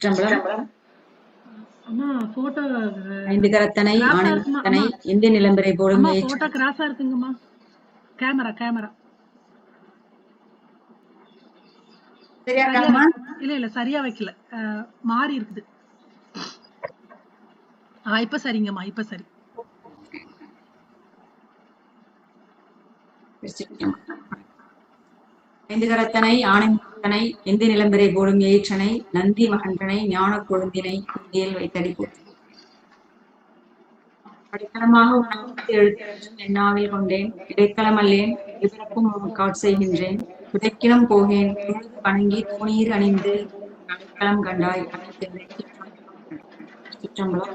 சிற்றம்பலம். அம்மா போட்டோ 5 கரத்தனை ஆனை முகத்தனை இந்திய நிலம்பரை போடும் போட்டோ கிராஸா இருக்குங்கம்மா. கேமரா இல்ல சரியா வைக்கல, மாறி இருக்குது. இப்ப சரிங்கம்மா, இப்ப சரி. ஐந்து கரத்தனை ஆனை முகத்தனை இந்திய நிலம்பரை போடும் எயிற்றனை நந்தி மகன்றனை ஞான கொழுந்தினை இந்தியில் வைத்தடி போட்டு அடித்தளமாக உணர்ந்து எழுத்தும் எண்ணாவில் கொண்டேன். இடைக்களம் அல்லேன் எதிர்ப்பும் காட்செய்கின்றேன். துடைக்கிலும் போகேன் வணங்கி தூணீர் அணிந்து அடைக்கலம் கண்டாய் அனைத்து சிற்றம்பலம்.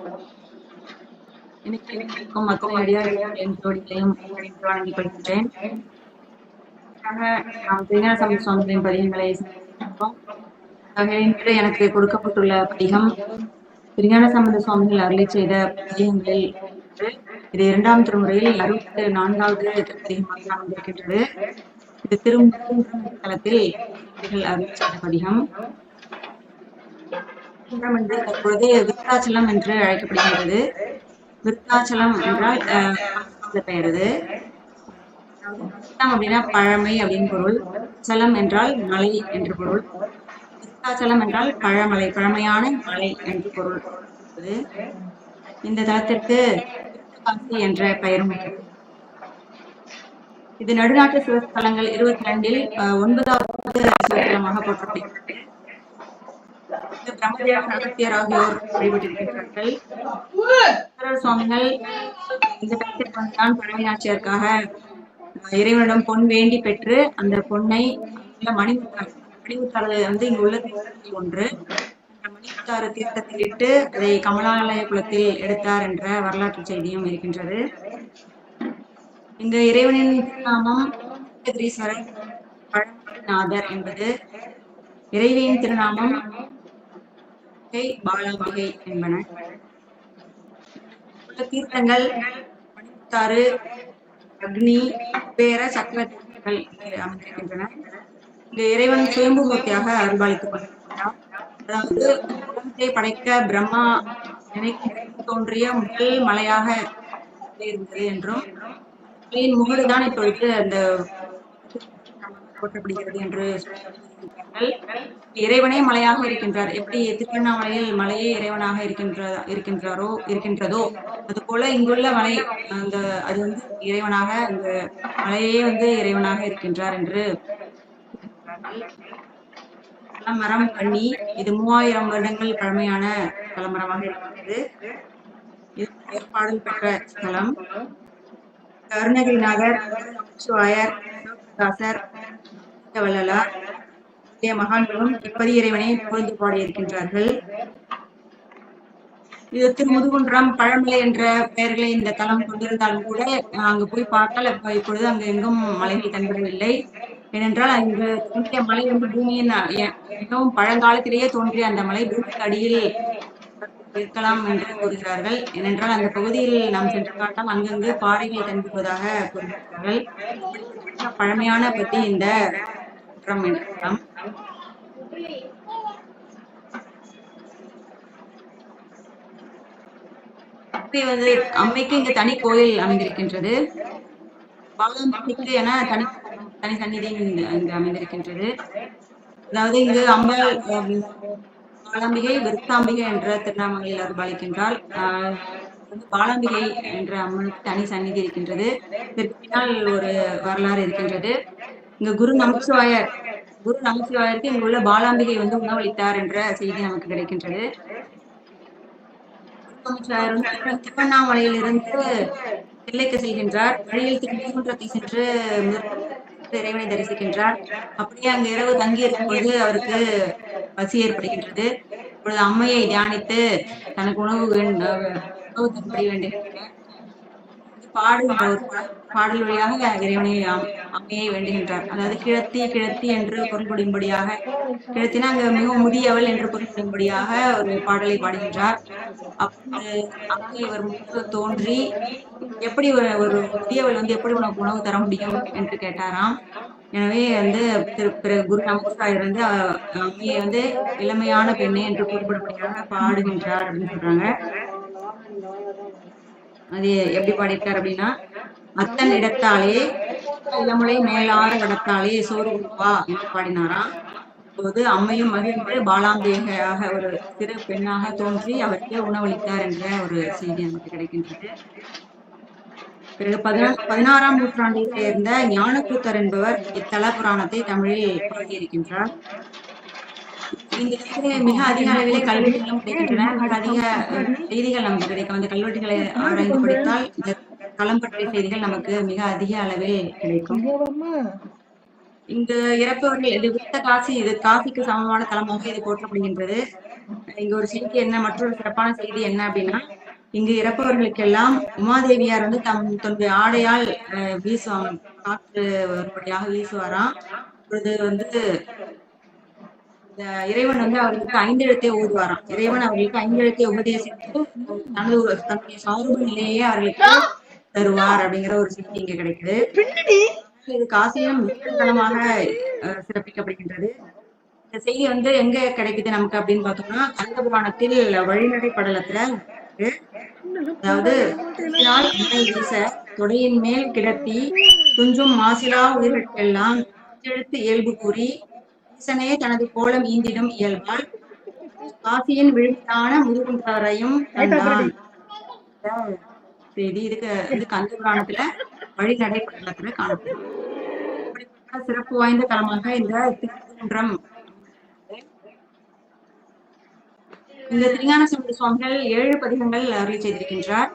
எனக்கும் அத்தனை அடியார்கள் என் ஜோடிகளையும் வணங்கிக் கொள்கின்றேன். நாம் திருஞான சம்பந்த சுவாமிகளின் பதிகங்களை எனக்கு கொடுக்கப்பட்டுள்ள பதிகம் திருஞான சம்பந்த சுவாமிகள் அருளை செய்த பதிகங்களில் இது 2ஆம் திருமுறையில் 64வது பதிகமாக அமைந்திருக்கின்றது. இது திருத்தலத்தில் அருளை செய்த பதிகம். தற்பொழுது விருத்தாச்சலம் என்று அழைக்கப்படுகின்றது. விருத்தாச்சலம் என்றால் பெயர். அது அப்படின்னா பழமை அப்படின்னு பொருள். சலம் என்றால் மலை என்று பொருள். விருத்தாச்சலம் என்றால் பழமலை, பழமையான மலை என்று பொருள். இந்த தலத்திற்கு காசி என்ற பெயரும் உள்ளது. இது நடுநாட்டு சிவஸ்தலங்கள் 22ல் 9வது சிவஸ்தலமாக போற்றப்படுகிறது. பிரம்மதேவன் அகத்தியர் ஆகியோர் வழிபட்டிருக்கின்றார்கள். சுவாமிகள் இந்த தலத்திற்கு வந்துதான் பழமையாட்சியருக்காக இறைவனிடம் பொன் வேண்டி பெற்று அந்த பொன்னை மணிமுத்தாறு இங்கு உள்ள தீர்த்தத்தில் ஒன்று மணிமுத்தாறு தீர்த்தத்தில் இட்டு அதை கமலாலய குலத்தில் எடுத்தார் என்ற வரலாற்று செய்தியும் இருக்கின்றது. இங்கு இறைவனின் திருநாமம் வெங்கடகிரீஸ்வரர் பழநாதர் என்பது, இறைவியின் திருநாமம் பாலாம்பிகை என்பன. தீர்த்தங்கள் மணிமுத்தாறு, அக்னி, குபேர, சக்கரங்கள் அமைந்திருக்கின்றன. இந்த இறைவன் சுயம்பு மூர்த்தியாக அருள்பாலித்துக் கொண்டிருக்கிறார். அதாவது உலகத்தை படைக்க பிரம்மா தோன்றிய முதல் மலையாக இருந்தது என்றும் முகடுதான் இப்பொழுது அந்த போற்றப்படுகிறது என்று சொல்கிறார்கள். இறைவனே மலையாக இருக்கின்றார். எப்படி திருவண்ணாமலையில் மலையே இறைவனாக இருக்கின்றதோ அது போல இங்குள்ள மலை அது இறைவனாக, அந்த மலையே இறைவனாக இருக்கின்றார் என்று மரம் கண்ணி. இது 3000 வருடங்கள் பழமையான தலமரமாக இருக்கிறது. இது பாடல் பெற்ற ஸ்தலம். அருணகிரிநாதர், நமச்சிவாயர், சிவபிரகாசர், வள்ளலார் மகான்களும் இப்பதி இறைவனை புகழ்ந்து பாடியிருக்கின்றார்கள். இது திருமுதுகுன்றம், பழமலை என்ற பெயர்களை இந்த தலம் கொண்டிருந்தாலும் கூட அங்கு போய் பார்த்தால் இப்பொழுது அங்கு எங்கும் மலைகள் தென்படவில்லை. ஏனென்றால் அங்கு தோன்றிய மலை பூமியின் மிகவும் பழங்காலத்திலேயே தோன்றிய அந்த மலை பூமிக்கு அடியில் இருக்கலாம் என்று கூறுகிறார்கள். ஏனென்றால் அந்த பகுதியில் நாம் சென்று பார்த்தால் அங்கங்கு பாறைகள் தென்படுவதாக கூறுகிறார்கள். பழமையான பற்றி இந்த குன்றம் என்ற தலம். அம்மைக்கு இங்கு தனி கோயில் அமைந்திருக்கின்றது. பாலாம்பிகைக்கு என தனி சந்நிதி இங்கு அமைந்திருக்கின்றது. அதாவது இங்கு அம்பாள் பாலாம்பிகை, விருத்தாம்பிகை என்ற திருநாமங்களில் அருள்பாலிக்கின்றாள். பாலாம்பிகை என்ற அம்மனுக்கு தனி சந்நிதி இருக்கின்றது. இதற்கு பின்னால் ஒரு வரலாறு இருக்கின்றது. இங்கு குரு நமச்சிவாயருக்கு இங்குள்ள பாலாம்பிகை உணவளித்தார் என்ற செய்தி நமக்கு கிடைக்கின்றது. திருவண்ணாமலையில் இருந்து தில்லைக்கு செல்கின்றார். வழியில் திருமுதுகுன்றத்தை சென்று இறைவனை தரிசிக்கின்றார். அப்படியே அங்கு இரவு தங்கி இருக்கும்போது அவருக்கு பசி ஏற்படுகின்றது. இப்பொழுது அம்மையை தியானித்து தனக்கு உணவு தரும்படி வேண்டுகின்றார். பாடுகின்ற ஒரு பாடல் வழியாக இறைவனை அம்மையை வேண்டுகின்றார். அதாவது கிழத்தி கிழத்தி என்று பொருள்படும்படியாக, கிழத்தினா அங்க மிகவும் முதியவள் என்று பொருள்படும்படியாக ஒரு பாடலை பாடுகின்றார். அப்போது அம்மை இவர் முன்பு தோன்றி எப்படி ஒரு முதியவள் எப்படி உனக்கு உணவு தர முடியும் என்று கேட்டாராம். எனவே பிறகு குரு நமச்சிவாயர் அம்மையை இளமையான பெண்ணே என்று பொருள்படும்படியாக பாடுகின்றார் அப்படின்னு சொல்றாங்க. அது எப்படி பாடியிருக்கார் அப்படின்னா, அத்தன் இடத்தாலே இளமுலை மேலார கடத்தாலே சோறு கொடுப்பா என்று பாடினாராம். அப்போது அம்மையும் மகிழ்ந்து பாலாம்பிகையாக ஒரு சிறு பெண்ணாக தோன்றி அவருக்கே உணவளித்தார் என்ற ஒரு செய்தி நமக்கு கிடைக்கின்றது. பிறகு 16ஆம் நூற்றாண்டை சேர்ந்த ஞானக்கூத்தர் என்பவர் இத்தல புராணத்தை தமிழில் பாடியிருக்கின்றார். இந்த மிக அதிக அளவிலே கல்வெட்டுகளும் கிடைக்கின்றன. மிக அதிக செய்திகள் நமக்கு கிடைக்கும். அந்த கல்வெட்டுகளை ஆராய்ந்து படித்தால் இந்த களம் பற்றிய செய்திகள் நமக்கு மிக அதிக அளவில் கிடைக்கும். இங்கு இறப்பவர்கள் இது வித்த காசி, இது காசிக்கு சமமான தலமாக இது போற்றப்படுகின்றது. இங்க ஒரு செய்தி என்ன, மற்றொரு சிறப்பான செய்தி என்ன அப்படின்னா, இங்கு இறப்பவர்களுக்கெல்லாம் உமாதேவியார் தன்னுடைய ஆடையால் வீசுவாங்க, காற்று வரும்படியாக வீசுவாராம். இப்பொழுது இந்த இறைவன் அவர்களுக்கு 5 எழுத்தை ஓதுவாராம். இறைவன் அவர்களுக்கு 5 எழுத்தை உபதேசித்து தன்னுடைய சார்பு நிலையே அவர்களுக்கு தருவார் அப்படிங்கிற ஒரு செய்தி இங்க கிடைக்குது. இது காசியிலும் தலமாக சிறப்பிக்கப்படுகின்றது. இந்த செய்தி எங்க கிடைக்குது நமக்கு அப்படின்னு பார்த்தோம்னா, கந்த புராணத்தில் வழிநடை படலத்துல, அதாவது அன்னை வீச தொடையின் மேல் கிடத்தி துஞ்சும் மாசிலா உயிர்களுக்கெல்லாம் எழுத்து இயல்பு கூறி ஈசனே தனது கோலம் ஈந்திடும் இயல்பால் காசியின் விழுத்தான முதுகுன்றரையும் கண்டான் செய்தி இது கந்த புராணத்துல வழிநடை படலத்துல காணப்படும். சிறப்பு வாய்ந்த தலமாக இந்த திருக்குன்றம். இந்த திருஞான சம்பந்த சுவாமிகள் 7 பதிகங்கள் அருளி செய்திருக்கின்றார்.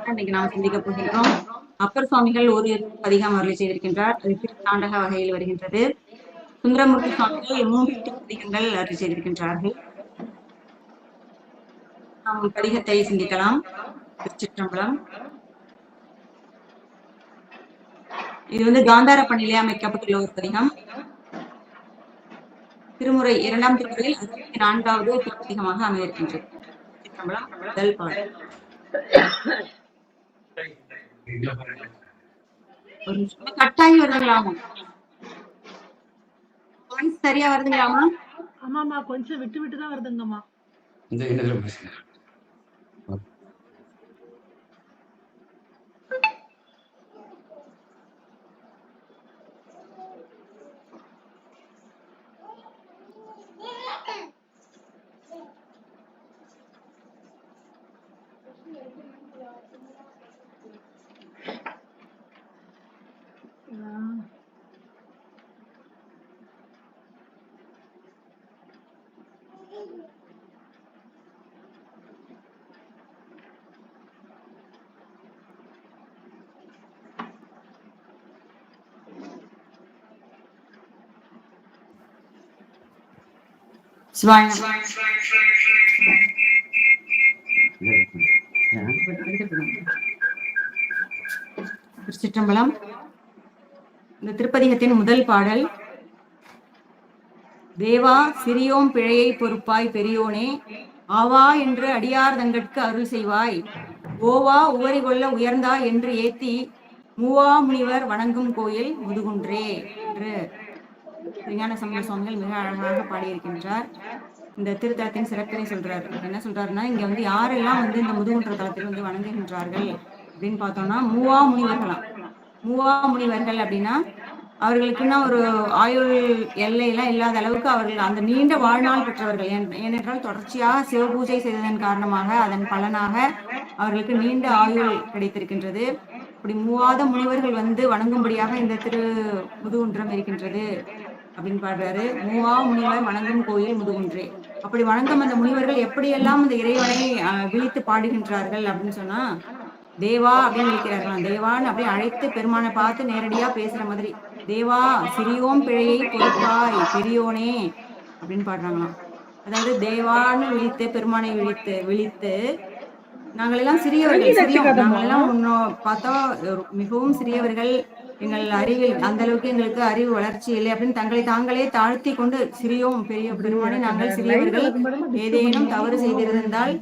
இன்னைக்கு நாம் சிந்திக்க போகின்றோம். அப்பர் சுவாமிகள் ஒரு பதிகம் அருளி செய்திருக்கின்றார். அது திருத்தாண்டக வகையில் வருகின்றது. சுந்தரமூர்த்தி சுவாமிகள் 3 பதிகங்கள் அருளி செய்திருக்கின்றார்கள். நாம் பதிகத்தை சிந்திக்கலாம். திருச்சிற்றம்பலம். இது காந்தார பண்ணிலே அமைக்கப்பட்டுள்ள ஒரு பதிகம். திருமுறை 2ஆம் திருமுறையில் 64வது திருப்பதிகமாக அமையிருக்கின்றது. திருச்சிற்றம்பலம். முதல் பாடல். ஒரு நிமிஷம் கட்டாயி வருதுங்களாமா? சரியா வருதுங்களாமா? ஆமாமா, கொஞ்சம் விட்டு விட்டுதான் வருதுங்கம்மா. திருச்சிற்றம்பலம். இந்த திருப்பதிகத்தின் முதல் பாடல். தேவா சிறியோம் பிழையை பொறுப்பாய் பெரியோனே, ஆவா என்று அடியார் தங்கட்கு அருள் செய்வாய், ஓவா உவரி கொள்ள உயர்ந்தா என்று ஏத்தி மூவா முனிவர் வணங்கும் கோயில் முதுகுன்றே என்று திருஞான சம்பந்த சுவாமிகள் மிக அழகாக பாடியிருக்கின்றார். இந்த திருத்தலத்தின் சிறப்பினை சொல்றாரு. என்ன சொல்றாருன்னா, இங்க யாரெல்லாம் இந்த முதுகுன்ற தலத்தில் வணங்குகின்றார்கள் அப்படின்னு பார்த்தோம்னா, மூவா முனிவர்களாம். மூவா முனிவர்கள் அப்படின்னா அவர்களுக்குன்னா ஒரு ஆயுள் எல்லையெல்லாம் இல்லாத அளவுக்கு அவர்கள் அந்த நீண்ட வாழ்நாள் பெற்றவர்கள். ஏனென்றால் தொடர்ச்சியாக சிவபூஜை செய்ததன் காரணமாக அதன் பலனாக அவர்களுக்கு நீண்ட ஆயுள் கிடைத்திருக்கின்றது. அப்படி மூவாத முனிவர்கள் வணங்கும்படியாக இந்த திரு முதுகுன்றம் இருக்கின்றது அப்படின்னு பாடுறாரு. மூவா முனிவர் வணங்கும் கோயில் முதுகுன்றே. அப்படி வணங்கும் அந்த முனிவர்கள் எப்படியெல்லாம் அந்த இறைவனை விழித்து பாடுகின்றார்கள் அப்படின்னு சொன்னா, தேவா அப்படின்னு விழிக்கிறார்களாம். தேவான்னு அப்படியே அழைத்து பெருமானை பார்த்து நேரடியா பேசுற மாதிரி, தேவா சிறியோம் பிழையை பொறுப்பாய் பெரியோனே அப்படின்னு பாடுறாங்களாம். அதாவது தேவான்னு விழித்து பெருமானை விழித்து நாங்களெல்லாம் சிறியவர்கள், சங்கீத சிறியோம். கதமா? நாங்களெல்லாம் இன்னும் பார்த்தா மிகவும் சிறியவர்கள். எங்கள் அறிவில் அந்த அளவுக்கு எங்களுக்கு அறிவு வளர்ச்சி இல்லை அப்படின்னு தங்களை தாங்களே தாழ்த்தி கொண்டு சிறியோம். இப்படி பெருமானே எனக்கு அந்த நாங்கள் லைன் சிறியவர்கள். விளக்கும்போது டிஸ்டர்ப் ஏதேனும் பண்ணுவாங்க. தவறு அதனால ஓடிடுது. செய்திருந்தால்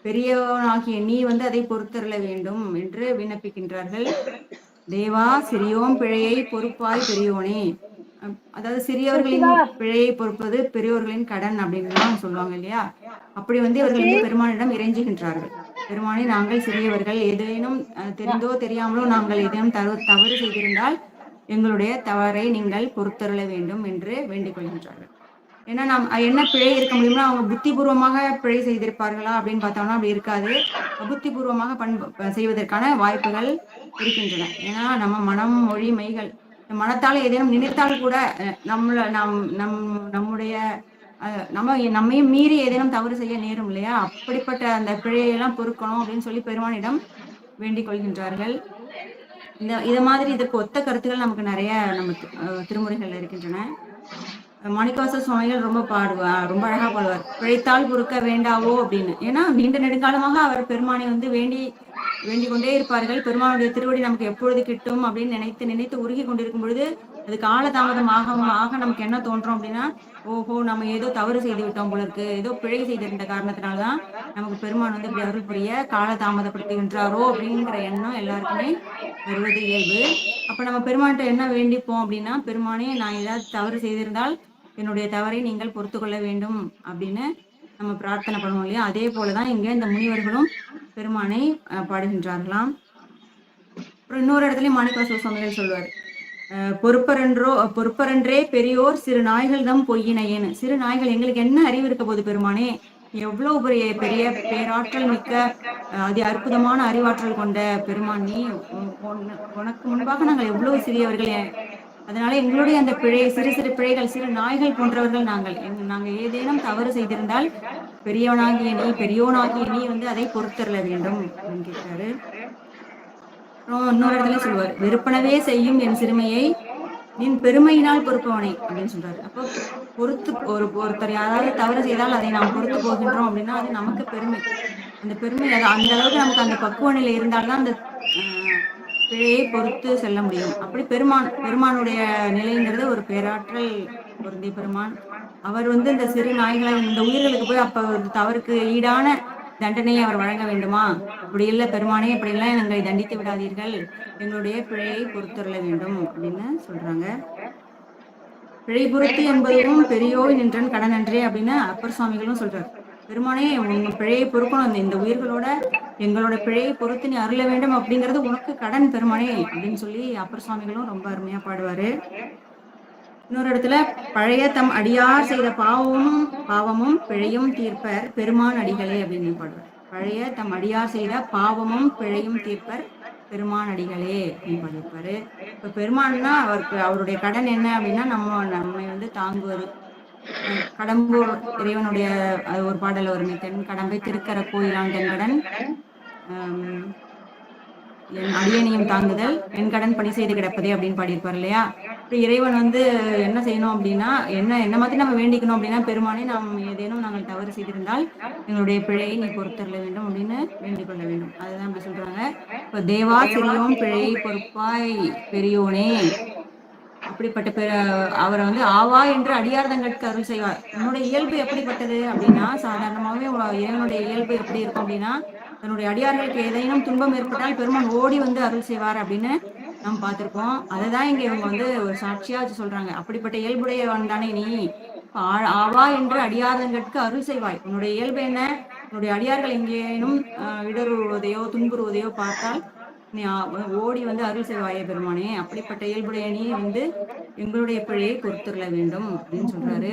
பெரியவனாகிய நீ வந்து அதை பொறுத்தருள வேண்டும் என்று விண்ணப்பிக்கின்றார்கள். தேவா சிறியோம் பிழையை பொறுப்பாய் பெரியோனே. அதாவது சிறியவர்களின் சசிதா, பிழையை பொறுப்பது பெரியோர்களின் கடன் அப்படின்லாம் சொல்லுவாங்க இல்லையா? அப்படி வந்து இவர்கள் சசி, வந்து பெருமானிடம் இறைஞ்சுகின்றார்கள். பெருமானே நாங்கள் சிறியவர்கள், ஏதேனும் தெரிந்தோ தெரியாமலோ நாங்கள் ஏதேனும் தவறு செய்திருந்தால் எங்களுடைய தவறை நீங்கள் பொறுத்தருள வேண்டும் என்று வேண்டிக் கொள்கின்றார்கள். ஏன்னா நாம் என்ன பிழை இருக்க முடியும்னா அவங்க புத்திபூர்வமாக பிழை செய்திருப்பார்களா அப்படின்னு பார்த்தோம்னா அப்படி இருக்காது. அபுத்திபூர்வமாக செய்வதற்கான வாய்ப்புகள் இருக்கின்றன. ஏன்னா நம்ம மனம், மொழி, மெய்கள் மனத்தால் ஏதேனும் நினைத்தால் கூட நம்முடைய நம்மையும் மீறி ஏதேனும் தவறு செய்ய நேரும் இல்லையா? அப்படிப்பட்ட அந்த பிழையெல்லாம் பொறுக்கணும் அப்படின்னு சொல்லி பெருமானிடம் வேண்டிக் கொள்கின்றார்கள். இத மாதிரி இதற்கு ஒத்த கருத்துக்கள் நமக்கு நிறைய நம்ம திருமுறைகள்ல இருக்கின்றன. மாணிக்கவாசகர் சுவாமிகள் ரொம்ப அழகா பாடுவார். பிழைத்தால் பொறுக்க வேண்டாவோ அப்படின்னு. ஏன்னா நீண்ட நெடுங்காலமாக அவர் பெருமானை வந்து வேண்டிக் கொண்டே இருப்பார்கள். பெருமானுடைய திருவடி நமக்கு எப்பொழுது கிட்டும் அப்படின்னு நினைத்து நினைத்து உருகி கொண்டிருக்கும் பொழுது அது காலதாமதம் ஆக நமக்கு என்ன தோன்றும் அப்படின்னா, ஓஹோ நம்ம ஏதோ தவறு செய்து விட்டோம் போல இருக்கு, ஏதோ பிழை செய்திருந்த காரணத்தினால்தான் நமக்கு பெருமான் வந்து இப்படி அருள் புரிய காலதாமதப்படுத்துகின்றாரோ அப்படிங்கிற எண்ணம் எல்லாருக்குமே வருவது இயல்பு. அப்ப நம்ம பெருமான்கிட்ட என்ன வேண்டிப்போம் அப்படின்னா, பெருமானே நான் ஏதாவது தவறு செய்திருந்தால் என்னுடைய தவறை நீங்கள் பொறுத்து கொள்ள வேண்டும் அப்படின்னு நம்ம பிரார்த்தனை பண்ணுவோம் இல்லையா? அதே போலதான் இங்க இந்த முனிவர்களும் பெருமானை பாடுகின்றார்களாம். அப்புறம் இன்னொரு இடத்துலயும் மாணிக்கவாசகர் சுவாமிகள் சொல்வார், பொறுப்பரன்றே பெரியோர் சிறு நாய்கள் தம் பொய்யினையேன்னு. சிறு நாய்கள் எங்களுக்கு என்ன அறிவு இருக்க போது பெருமானே, எவ்வளவு பெரிய பேராற்றல் மிக்க அதி அற்புதமான அறிவாற்றல் கொண்ட பெருமான் நீ, உனக்கு முன்பாக நாங்கள் எவ்வளவு சிறியவர்கள். அதனால எங்களுடைய அந்த பிழை, சிறு சிறு பிழைகள், சிறு நாய்கள் போன்றவர்கள் நாங்கள் ஏதேனும் தவறு செய்திருந்தால் பெரியோனாகிய நீ வந்து அதை பொறுத்தருள வேண்டும் அப்படின்னு கேட்கிறாரு. அப்புறம் இன்னொரு இடத்துல சொல்லுவார், வெறுப்பனவே செய்யும் என் சிறுமையை நின் பெருமையினால் பொறுப்பவனை அப்படின்னு சொல்றாரு. அப்போ ஒருத்தர் யாராவது தவறு செய்தால் அதை நாம் பொறுத்து போகின்றோம் அப்படின்னா அது நமக்கு பெருமை. அந்த பெருமை அந்த அளவுக்கு நமக்கு அந்த பக்குவ நிலை இருந்தால்தான் அந்த பிழையை பொறுத்து செல்ல முடியும். அப்படி பெருமானுடைய நிலைங்கிறது ஒரு பேராற்றல் பொருந்திய பெருமான். அவர் வந்து இந்த சிறு நாய்களை, இந்த உயிர்களுக்கு போய் அப்ப ஒரு தவறுக்கு ஈடான தண்டனையை அவர் வழங்க வேண்டுமா? அப்படி இல்லை பெருமானே, அப்படியெல்லாம் எங்களை தண்டித்து விடாதீர்கள், எங்களுடைய பிழையை பொறுத்தருள வேண்டும் அப்படின்னு சொல்றாங்க. பிழை பொறுத்து என்பதும் பெரியோய் நின்றன் கடன் அன்றே அப்படின்னு அப்பர் சுவாமிகளும் சொல்றாரு. பெருமானே உங்க பிழையை பொறுக்கணும், இந்த உயிர்களோட எங்களோட பிழையை பொறுத்து நீ அருள வேண்டும் அப்படிங்கிறது உனக்கு கடன் பெருமானே அப்படின்னு சொல்லி அப்பர் சுவாமிகளும் ரொம்ப அருமையா பாடுவாரு. இன்னொரு இடத்துல, பழைய தம் அடியார் செய்த பாவமும் பிழையும் தீர்ப்பர் பெருமான் அடிகளே அப்படின்னு பாடுவார். பழைய தம் அடியார் செய்த பாவமும் பிழையும் தீர்ப்பர் பெருமான் அடிகளே அப்படின்னு பாடியிருப்பாரு. இப்ப பெருமான்னா அவருடைய கடன் என்ன அப்படின்னா நம்மை வந்து தாங்குவது. கடம்பூர் இறைவனுடைய ஒரு பாடல் வருமே, தென் கடம்பை திருக்கர கோயிலான் தென்கடன் என் அடியணியும் தாங்குதல் என் கடன் பணி செய்து கிடப்பதே அப்படின்னு பாடியிருப்பார் இல்லையா? இப்படி இறைவன் வந்து என்ன செய்யணும் அப்படின்னா, என்ன மாதிரி நம்ம வேண்டிக்கணும் அப்படின்னா, பெருமானே நாம் ஏதேனும் நாங்கள் தவறு செய்திருந்தால் எங்களுடைய பிழையை நீ பொறுத்தருள வேண்டும் அப்படின்னு வேண்டிக் கொள்ள வேண்டும். அதுதான் அப்படி சொல்றாங்க. இப்ப தேவா சிறியோன் பிழையை பொறுப்பாய் பெரியோனே, அப்படிப்பட்ட அவரை வந்து ஆவா என்று அடியார்தங்களுக்கு அருள் செய்வார். உன்னுடைய இயல்பு எப்படிப்பட்டது அப்படின்னா, சாதாரணமாகவே இறைவனுடைய இயல்பு எப்படி இருக்கும் அப்படின்னா, தன்னுடைய அடியார்களுக்கு ஏதேனும் துன்பம் ஏற்பட்டால் பெருமான் ஓடி வந்து அருள் செய்வார் அப்படின்னு நாம் பார்த்திருக்கோம். அதைதான் இங்க இவங்க வந்து ஒரு சாட்சியா வச்சு சொல்றாங்க. அப்படிப்பட்ட இயல்புடையவன் தானே நீ, ஆவா என்று அடியார்தங்களுக்கு அருள் செய்வாய். உன்னுடைய இயல்பு என்ன? உன்னுடைய அடியார்கள் எங்கேனும் இடறுவதையோ துன்புறுவதையோ பார்த்தால் நீ ஓடி வந்து அருள் செய்வாயே பெருமானே, அப்படிப்பட்ட இயல்புடைய நீ வந்து எங்களுடைய பிழையை பொறுத்துள்ள வேண்டும் அப்படின்னு சொல்றாரு.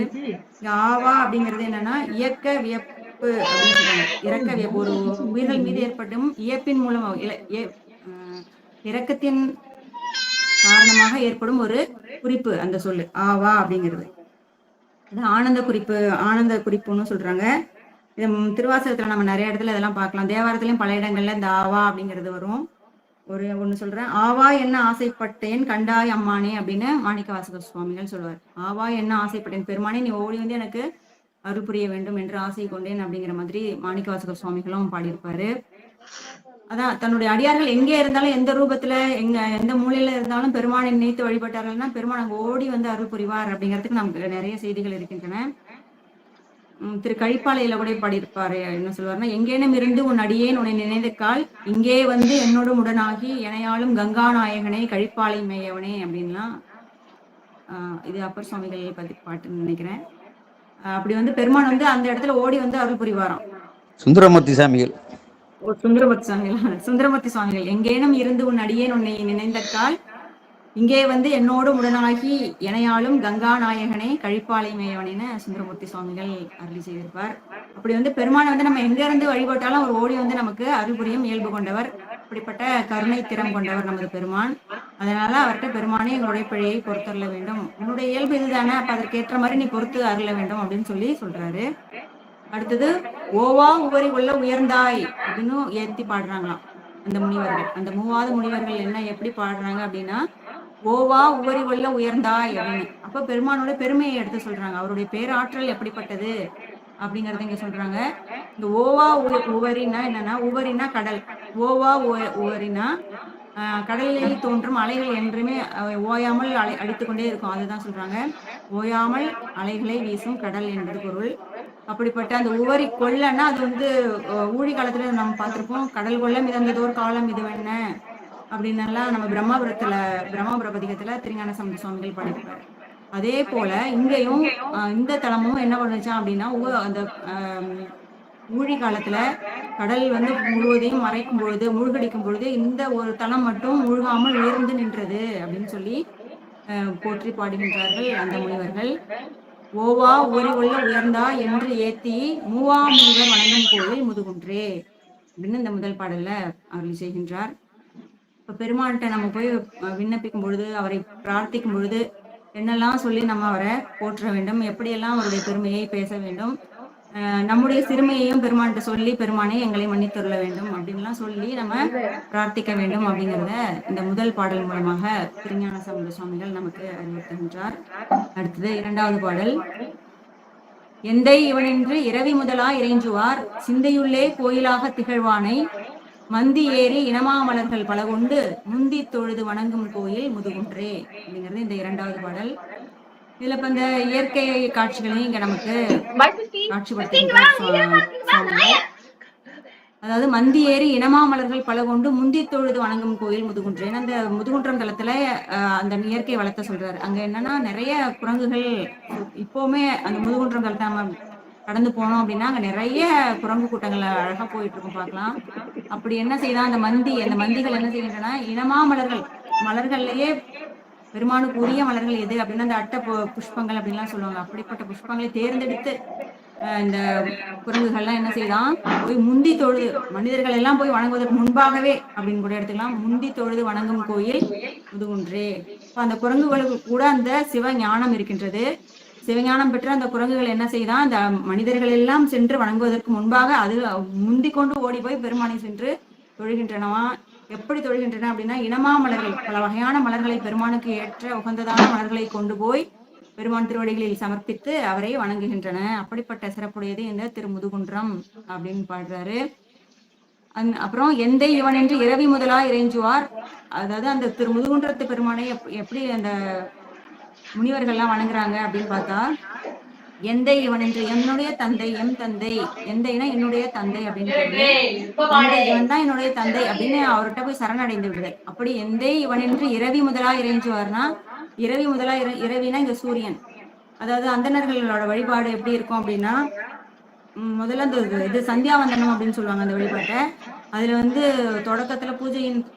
ஆவா அப்படிங்கிறது என்னன்னா இயக்க வியப்பு அப்படின்னு சொல்றாங்க. இறக்க வியப்பு, ஒரு உயிர்கள் மீது ஏற்படும் இயப்பின் மூலம் இரக்கத்தின் காரணமாக ஏற்படும் ஒரு குறிப்பு அந்த சொல்லு ஆவா அப்படிங்கிறது. ஆனந்த குறிப்புன்னு சொல்றாங்க. இது திருவாசகத்துல நம்ம நிறைய இடத்துல இதெல்லாம் பார்க்கலாம். தேவாரத்திலையும் பல இடங்கள்ல இந்த ஆவா அப்படிங்கிறது வரும். ஒண்ணு சொல்றேன், ஆவா என்ன ஆசைப்பட்டேன் கண்டாய் அம்மானே அப்படின்னு மாணிக்கவாசகர் சுவாமிகள் சொல்லுவார். ஆவா என்ன ஆசைப்பட்டேன், பெருமானே நீ ஓடி வந்து எனக்கு அருள் புரிய வேண்டும் என்று ஆசை கொண்டேன் அப்படிங்கிற மாதிரி மாணிக்கவாசகர் சுவாமிகளும் பாடியிருப்பாரு. அதான் தன்னுடைய அடியார்கள் எங்கே இருந்தாலும், எந்த ரூபத்துல, எந்த மூலையில இருந்தாலும் பெருமானை நினைத்து வழிபட்டார்கள்னா பெருமான் அங்க ஓடி வந்து அருள் புரிவார் அப்படிங்கிறதுக்கு நமக்கு நிறைய செய்திகள் இருக்கின்றன. திரு கழிப்பாளையில கூட பாடியிருப்பாரு. என்ன சொல்லுவாருன்னா, எங்கேனும் இருந்து உன் அடியேன் உன்னை நினைந்தக்கால் இங்கே வந்து என்னோடு உடனாகி எனையாளும் கங்கா நாயகனே கழிப்பாளை மேயவனே அப்படின்லாம். இது அப்பர் சுவாமிகள் பத்தி பாட்டுன்னு நினைக்கிறேன். அப்படி வந்து பெருமான் வந்து அந்த இடத்துல ஓடி வந்து அருள் புரிவாராம். சுந்தரமூர்த்தி சாமிகள் சுந்தரமூர்த்தி சுவாமிகள் எங்கேனும் இருந்து உன் அடியேன் உன்னை நினைந்தக்கால் இங்கே வந்து என்னோடு உடனாகி எனையாளும் கங்கா நாயகனே கழிப்பாலை மேயவனேன்னு சுந்தரமூர்த்தி சுவாமிகள் அருளி செய்திருப்பார். அப்படி வந்து பெருமானை வந்து நம்ம எங்க இருந்து வழிபட்டாலும் அவர் ஓடி வந்து நமக்கு அருள் புரியும் இயல்பு கொண்டவர். அப்படிப்பட்ட கருணை திறம் கொண்டவர் நமது பெருமான். அதனால அவர்கிட்ட பெருமானே எங்களுடைய பிழையை பொறுத்தருள வேண்டும், உன்னுடைய இயல்பு இதுதானே, அப்ப அதற்கேற்ற மாதிரி நீ பொறுத்து அருள வேண்டும் அப்படின்னு சொல்றாரு. அடுத்தது ஓவா உவரி கொள்ள உயர்ந்தாய் அப்படின்னு ஏத்தி பாடுறாங்களாம் அந்த முனிவர்கள். அந்த மூவாவது முனிவர்கள் என்ன எப்படி பாடுறாங்க அப்படின்னா, ஓவா உவரி கொள்ள உயர்ந்தாய் அப்படின்னு. அப்ப பெருமானோட பெருமையை எடுத்து சொல்றாங்க, அவருடைய பேராற்றல் எப்படிப்பட்டது அப்படிங்கறத இங்க சொல்றாங்க. இந்த ஓவா உவரினா என்னன்னா, உவரினா கடல், ஓவா உவரினா கடலில் தோன்றும் அலைகள் என்றுமே ஓயாமல் அடித்துக்கொண்டே இருக்கும், அதுதான் சொல்றாங்க. ஓயாமல் அலைகளை வீசும் கடல் என்பது பொருள். அப்படிப்பட்ட அந்த உவரி கொள்ளன்னா அது வந்து ஊழி காலத்துல நம்ம பார்த்திருப்போம், கடல் கொள்ள மிதந்ததோர் காலம் இது என்ன அப்படின்னலாம் நம்ம பிரம்மாபுர பதிகத்துல திருஞான சம்பந்த சுவாமிகள் பாடியிருப்பாரு. அதே போல இங்கேயும் இந்த தலமும் என்ன பண்ணுச்சான் அப்படின்னா, அந்த ஊழி காலத்துல கடல் வந்து முழுவதையும் மறைக்கும் பொழுது, மூழ்கடிக்கும் பொழுது இந்த ஒரு தலம் மட்டும் மூழ்காமல் உயர்ந்து நின்றது அப்படின்னு சொல்லி போற்றி பாடுகின்றார்கள் அந்த முனிவர்கள். ஓவா உவரி கொள்ள உயர்ந்தா என்று ஏத்தி மூவா முனிவர் வணங்கும் கோயில் முதுகுன்றே அப்படின்னு இந்த முதல் பாடல்ல அருள் செய்கின்றார். இப்ப பெருமான்கிட்ட நம்ம போய் விண்ணப்பிக்கும் பொழுது, அவரை பிரார்த்திக்கும் பொழுது என்னெல்லாம் சொல்லி நம்ம அவரை போற்ற வேண்டும், எப்படியெல்லாம் அவருடைய பெருமையை பேச வேண்டும், நம்முடைய சிறுமையையும் பெருமான்கிட்ட சொல்லி பெருமானை எங்களை மன்னித்துள்ள வேண்டும் அப்படின்லாம் சொல்லி நம்ம பிரார்த்திக்க வேண்டும் அப்படிங்கிறத இந்த முதல் பாடல் மூலமாக திருஞான சம்பந்த சுவாமிகள் நமக்கு அறிவுறுத்துகின்றார். அடுத்தது இரண்டாவது பாடல். எந்தை இவனின்று இரவி முதலா இறைஞ்சுவார் சிந்தையுள்ளே கோயிலாக திகழ்வானை மந்தி ஏறி இனமாமலர்கள் பல கொண்டு முந்தி தொழுது வணங்கும் கோயில் முதுகுன்றே அப்படிங்கிறது இந்த இரண்டாவது பாடல். இதுல இப்ப இந்த இயற்கை காட்சிகளையும் இங்க நமக்கு காட்சிப்படுத்துகின்றார். அதாவது மந்தி ஏறி இனமாமலர்கள் பல கொண்டு முந்தி தொழுது வணங்கும் கோயில் முதுகுன்றே. அந்த முதுகுன்றம் தளத்துல அந்த இயற்கை வளத்தை சொல்றாரு. அங்க என்னன்னா நிறைய குரங்குகள், இப்பவுமே அந்த முதுகுன்றம் தளத்தை நம்ம கடந்து போனோம் அப்படின்னா அங்க நிறைய குரங்கு கூட்டங்கள் அழகா போயிட்டு இருக்கும், பார்க்கலாம். அப்படி என்ன செய்தான் அந்த மந்திகள் என்ன செய்கின்றன, இனமா மலர்கள்லயே பெருமானுக்கு உரிய மலர்கள் எது அப்படின்னா அந்த அட்டை புஷ்பங்கள் அப்படின்லாம் சொல்லுவாங்க. அப்படிப்பட்ட புஷ்பங்களை தேர்ந்தெடுத்து இந்த குரங்குகள்லாம் என்ன செய்தான், போய் முந்தி தொழுது, மனிதர்கள் எல்லாம் போய் வணங்குவதற்கு முன்பாகவே அப்படின்னு கூட எடுத்துக்கலாம், முந்தி தொழுது வணங்கும் கோயில் முதுகுன்றே. இப்ப அந்த குரங்குகளுக்கு கூட அந்த சிவ ஞானம் இருக்கின்றது. சிவஞானம் பெற்ற அந்த குரங்குகள் என்ன செய்தான், அந்த மனிதர்கள் எல்லாம் சென்று வணங்குவதற்கு முன்பாக அது முந்தி கொண்டு ஓடி போய் பெருமானை சென்று தொழுகின்றனவா. எப்படி தொழுகின்றன அப்படின்னா, இனமா மலர்கள், பல வகையான மலர்களை, பெருமானுக்கு ஏற்ற உகந்ததான மலர்களை கொண்டு போய் பெருமான் திருவடிகளில் சமர்ப்பித்து அவரை வணங்குகின்றன. அப்படிப்பட்ட சிறப்புடையது இந்த திருமுதுகுன்றம் அப்படின்னு பாடுறாரு. அப்புறம் எந்தை இவன் என்று இரவி முதலா இறைஞ்சுவார். அதாவது அந்த திருமுதுகுன்றத்து பெருமானை எப்படி அந்த முனிவர்கள்லாம் வணங்குறாங்க அப்படின்னு பார்த்தா, எந்தை இவன் என்று, என்னுடைய தந்தை, எம் தந்தை, எந்தைனா என்னுடைய தந்தை அப்படின்னு தந்தை இவன் தான் என்னுடைய தந்தை அப்படின்னு அவர்கிட்ட போய் சரணடைந்து விடுதல். அப்படி எந்தை இவன் என்று இரவி முதலா இறைஞ்சுவார்னா, இரவி முதலா இரவினா இங்க சூரியன். அதாவது அந்தணர்களோட வழிபாடு எப்படி இருக்கும் அப்படின்னா, முதல்ல அந்த இது சந்தியாவந்தனம் அப்படின்னு சொல்லுவாங்க அந்த வழிபாட்டை. அதுல வந்து தொடக்கத்துல